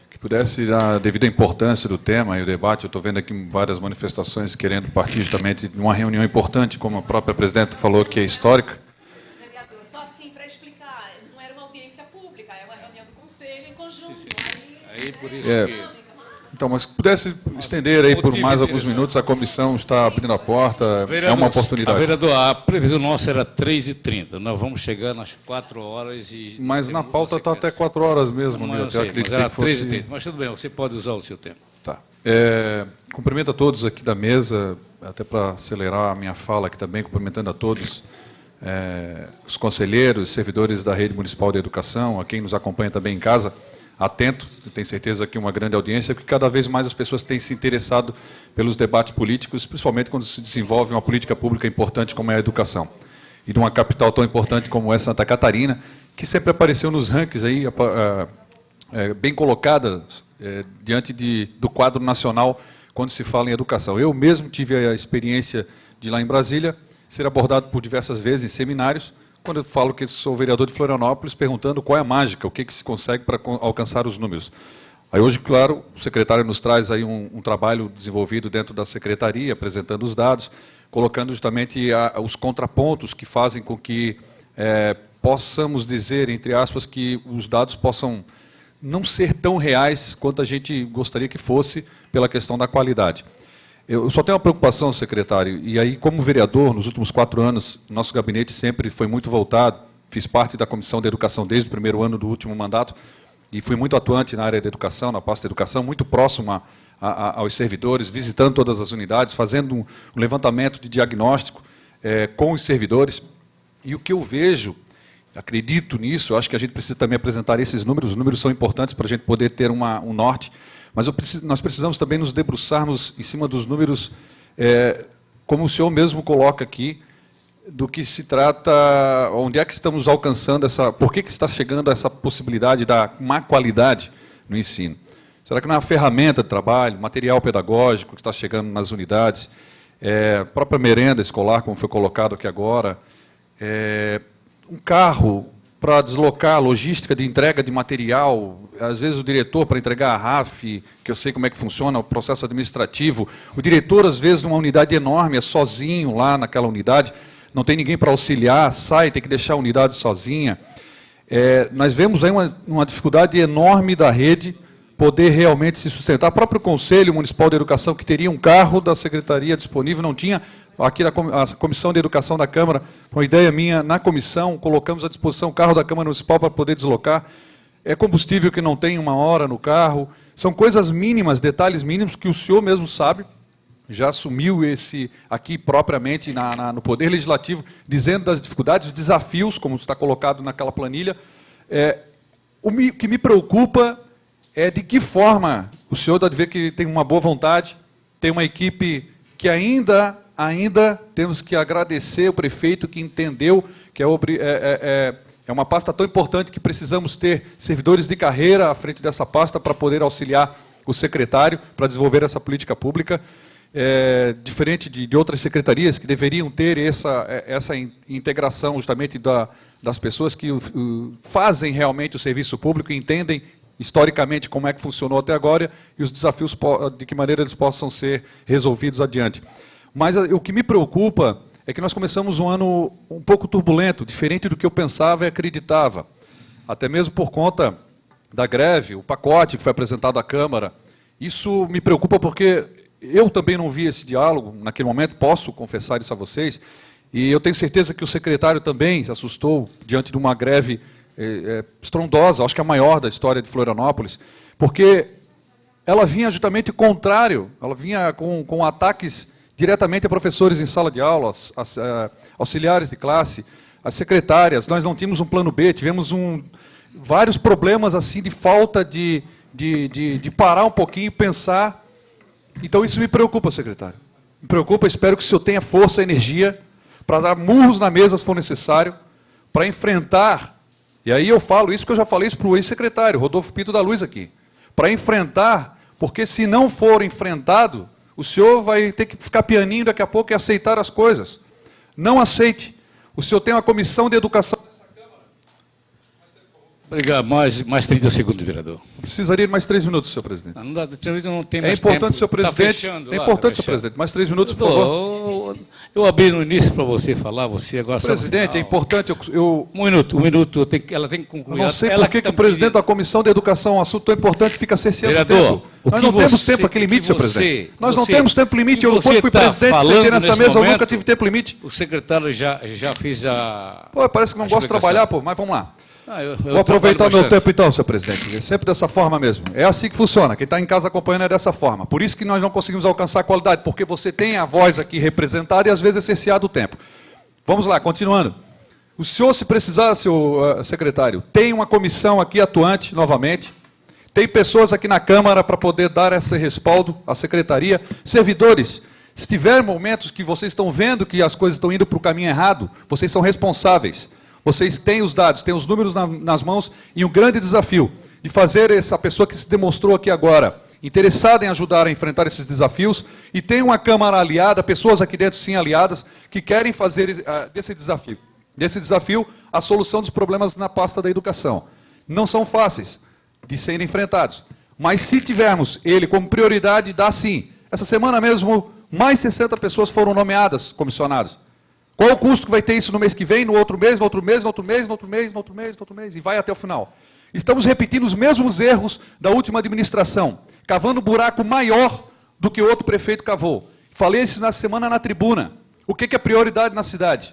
S7: que pudesse dar devido à importância do tema e o debate. Eu estou vendo aqui várias manifestações querendo partir justamente de uma reunião importante, como a própria presidenta falou, que é histórica.
S3: Vereador, só assim para explicar, não era uma audiência pública, é uma reunião do Conselho em conjunto.
S1: Sim. Aí por isso que...
S7: Então, mas se pudesse estender aí por mais alguns minutos, a comissão está abrindo a porta, é uma oportunidade.
S1: Vereador, a previsão nossa era 3h30, nós vamos chegar nas 4 horas e...
S7: Mas na pauta está até 4 horas mesmo,
S1: não,
S7: eu
S1: sei,
S7: acreditei
S1: mas era
S7: que fosse...
S1: 3h30, mas tudo bem, você pode usar o seu tempo.
S7: Tá. Cumprimento a todos aqui da mesa, até para acelerar a minha fala aqui também, cumprimentando a todos, os conselheiros, servidores da Rede Municipal de Educação, a quem nos acompanha também em casa, atento, eu tenho certeza que uma grande audiência, porque cada vez mais as pessoas têm se interessado pelos debates políticos, principalmente quando se desenvolve uma política pública importante como é a educação. E de uma capital tão importante como é Santa Catarina, que sempre apareceu nos rankings aí, bem colocada diante do quadro nacional quando se fala em educação. Eu mesmo tive a experiência de lá em Brasília, ser abordado por diversas vezes em seminários, quando eu falo que sou vereador de Florianópolis, perguntando qual é a mágica, o que se consegue para alcançar os números. Aí hoje, claro, o secretário nos traz aí um trabalho desenvolvido dentro da secretaria, apresentando os dados, colocando justamente os contrapontos que fazem com que possamos dizer, entre aspas, que os dados possam não ser tão reais quanto a gente gostaria que fosse pela questão da qualidade. Eu só tenho uma preocupação, secretário, e aí, como vereador, nos últimos 4 anos, nosso gabinete sempre foi muito voltado, fiz parte da Comissão de Educação desde o primeiro ano do último mandato, e fui muito atuante na área da educação, na pasta de educação, muito próximo aos servidores, visitando todas as unidades, fazendo um levantamento de diagnóstico com os servidores, e o que eu vejo, acredito nisso, acho que a gente precisa também apresentar esses números, os números são importantes para a gente poder ter um norte, mas nós precisamos também nos debruçarmos em cima dos números, como o senhor mesmo coloca aqui, do que se trata, onde é que estamos alcançando por que está chegando essa possibilidade da má qualidade no ensino? Será que não é uma ferramenta de trabalho, material pedagógico que está chegando nas unidades, a própria merenda escolar, como foi colocado aqui agora, um carro para deslocar a logística de entrega de material, às vezes o diretor para entregar a RAF, que eu sei como é que funciona, o processo administrativo, o diretor, às vezes, numa unidade enorme, é sozinho lá naquela unidade, não tem ninguém para auxiliar, tem que deixar a unidade sozinha. Nós vemos aí uma dificuldade enorme da rede poder realmente se sustentar. O próprio Conselho Municipal de Educação, que teria um carro da Secretaria disponível, não tinha. Aqui a Comissão de Educação da Câmara, uma ideia minha, na comissão, colocamos à disposição o carro da Câmara Municipal para poder deslocar. É combustível que não tem 1 hora no carro. São coisas mínimas, detalhes mínimos, que o senhor mesmo sabe, já assumiu esse aqui propriamente no Poder Legislativo, dizendo das dificuldades, os desafios, como está colocado naquela planilha. O que me preocupa é de que forma o senhor deve ver que tem uma boa vontade, tem uma equipe que ainda temos que agradecer o prefeito que entendeu que é uma pasta tão importante que precisamos ter servidores de carreira à frente dessa pasta para poder auxiliar o secretário para desenvolver essa política pública, diferente de outras secretarias que deveriam ter essa integração justamente das pessoas que fazem realmente o serviço público e entendem historicamente como é que funcionou até agora e os desafios de que maneira eles possam ser resolvidos adiante. Mas o que me preocupa é que nós começamos um ano um pouco turbulento, diferente do que eu pensava e acreditava. Até mesmo por conta da greve, o pacote que foi apresentado à Câmara. Isso me preocupa porque eu também não vi esse diálogo naquele momento, posso confessar isso a vocês, e eu tenho certeza que o secretário também se assustou diante de uma greve estrondosa, acho que a maior da história de Florianópolis, porque ela vinha justamente contrário, ela vinha com ataques diretamente a professores em sala de aula, auxiliares de classe, as secretárias. Nós não tínhamos um plano B, tivemos vários problemas assim de falta de parar um pouquinho e pensar. Então isso me preocupa, secretário. Me preocupa, espero que o senhor tenha força e energia para dar murros na mesa se for necessário, para enfrentar, e aí eu falo isso porque eu já falei isso para o ex-secretário, Rodolfo Pinto da Luz aqui, para enfrentar Porque se não for enfrentado, o senhor vai ter que ficar pianinho daqui a pouco e aceitar as coisas. Não aceite. O senhor tem uma comissão de educação nessa Câmara.
S1: Obrigado. Mais 30 segundos, vereador.
S7: Precisaria de mais 3 minutos, senhor presidente.
S1: Não dá, não tem
S7: É
S1: mais
S7: importante,
S1: tempo.
S7: senhor presidente. É importante, senhor presidente. Mais 3 minutos, por favor.
S1: Eu abri no início para você falar, você agora...
S7: Presidente, é importante...
S1: Um minuto, ela tem que concluir.
S7: Eu não sei
S1: ela
S7: por que o presidente da Comissão de Educação, um assunto tão importante, fica cerceando o
S1: Vereador,
S7: tempo. Nós não temos tempo aqui limite, senhor presidente. Nós não temos tempo limite. Eu, quando fui presidente, sentei nessa mesa, eu nunca tive tempo limite.
S1: O secretário já fez a...
S7: Pô, parece que não gosta de trabalhar, pô, mas vamos lá.
S1: Eu
S7: Vou aproveitar o meu tempo então, senhor presidente. É sempre dessa forma mesmo. É assim que funciona. Quem está em casa acompanhando é dessa forma. Por isso que nós não conseguimos alcançar a qualidade, porque você tem a voz aqui representada e às vezes é cerceado o tempo. Vamos lá, continuando. O senhor, se precisar, senhor secretário, tem uma comissão aqui atuante novamente. Tem pessoas aqui na Câmara para poder dar esse respaldo à secretaria. Servidores, se tiver momentos que vocês estão vendo que as coisas estão indo para o caminho errado, vocês são responsáveis. Vocês têm os dados, têm os números nas mãos e um grande desafio de fazer essa pessoa que se demonstrou aqui agora interessada em ajudar a enfrentar esses desafios e tem uma Câmara aliada, pessoas aqui dentro sim aliadas, que querem fazer desse desafio a solução dos problemas na pasta da educação. Não são fáceis de serem enfrentados, mas se tivermos ele como prioridade, dá sim. Essa semana mesmo, mais 60 pessoas foram nomeadas comissionados. Qual o custo que vai ter isso no mês que vem, no outro mês, no outro mês, no outro mês, no outro mês, no outro mês, no outro mês, e vai até o final. Estamos repetindo os mesmos erros da última administração, cavando um buraco maior do que o outro prefeito cavou. Falei isso na semana na tribuna. O que é prioridade na cidade?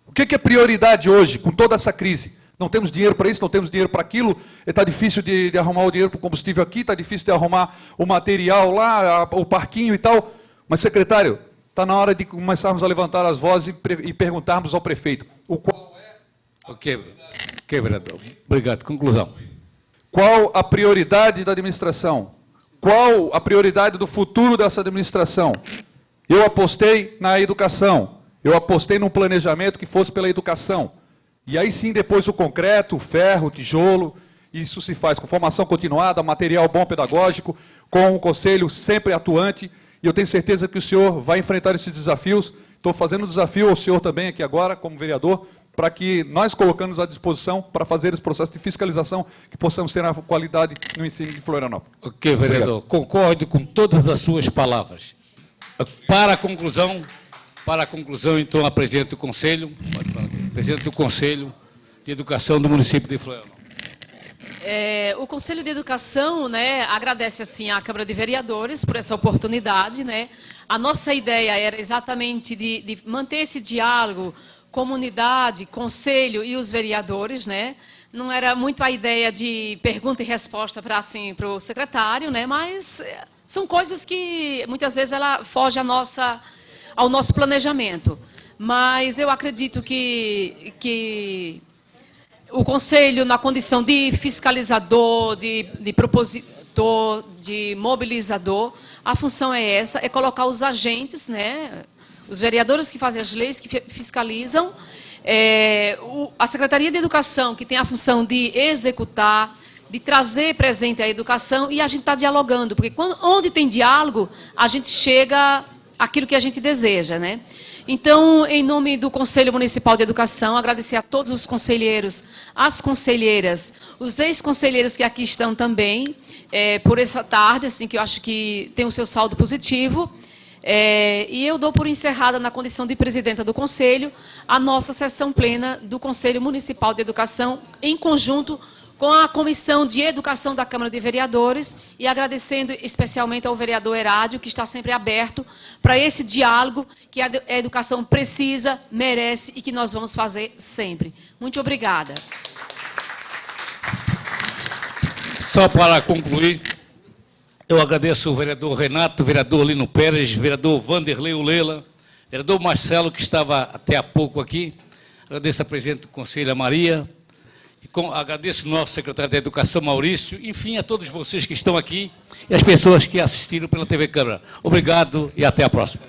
S7: O que é prioridade hoje, com toda essa crise? Não temos dinheiro para isso, não temos dinheiro para aquilo, está difícil de arrumar o dinheiro para o combustível aqui, está difícil de arrumar o material lá, o parquinho e tal. Mas, secretário, está na hora de começarmos a levantar as vozes e perguntarmos ao prefeito o qual é...
S1: Ok, vereador. Obrigado. Conclusão.
S7: Qual a prioridade da administração? Qual a prioridade do futuro dessa administração? Eu apostei na educação. Eu apostei num planejamento que fosse pela educação. E aí sim, depois o concreto, o ferro, o tijolo, isso se faz com formação continuada, material bom pedagógico, com um conselho sempre atuante. E eu tenho certeza que o senhor vai enfrentar esses desafios. Estou fazendo um desafio ao senhor também aqui agora, como vereador, para que nós colocamos à disposição para fazer esse processo de fiscalização, que possamos ter a qualidade no ensino de Florianópolis.
S1: Ok, vereador. Obrigado. Concordo com todas as suas palavras. Para a conclusão, então, apresento o Conselho, presidente do Conselho de Educação do município de Florianópolis.
S3: O Conselho de Educação, né, agradece assim à Câmara de Vereadores por essa oportunidade, né. A nossa ideia era exatamente de manter esse diálogo, comunidade, conselho e os vereadores, né. Não era muito a ideia de pergunta e resposta para assim para o secretário, né, mas são coisas que muitas vezes ela foge ao nosso planejamento. Mas eu acredito que o Conselho, na condição de fiscalizador, de propositor, de mobilizador, a função é essa, é colocar os agentes, né, os vereadores que fazem as leis, que fiscalizam, a Secretaria de Educação, que tem a função de executar, de trazer presente a educação, e a gente está dialogando, porque onde tem diálogo, a gente chega àquilo que a gente deseja, né? Então, em nome do Conselho Municipal de Educação, agradecer a todos os conselheiros, as conselheiras, os ex-conselheiros que aqui estão também, por essa tarde, assim, que eu acho que tem o seu saldo positivo. E eu dou por encerrada, na condição de presidenta do Conselho, a nossa sessão plena do Conselho Municipal de Educação, em conjunto com a Comissão de Educação da Câmara de Vereadores, e agradecendo especialmente ao vereador Herádio, que está sempre aberto para esse diálogo que a educação precisa, merece e que nós vamos fazer sempre. Muito obrigada.
S1: Só para concluir, eu agradeço o vereador Renato, vereador Lino Pérez, vereador Vanderlei Ulela, vereador Marcelo, que estava até há pouco aqui. Agradeço a presidente do Conselho, a Maria. Agradeço o nosso secretário de Educação, Maurício, enfim, a todos vocês que estão aqui e as pessoas que assistiram pela TV Câmara. Obrigado e até a próxima.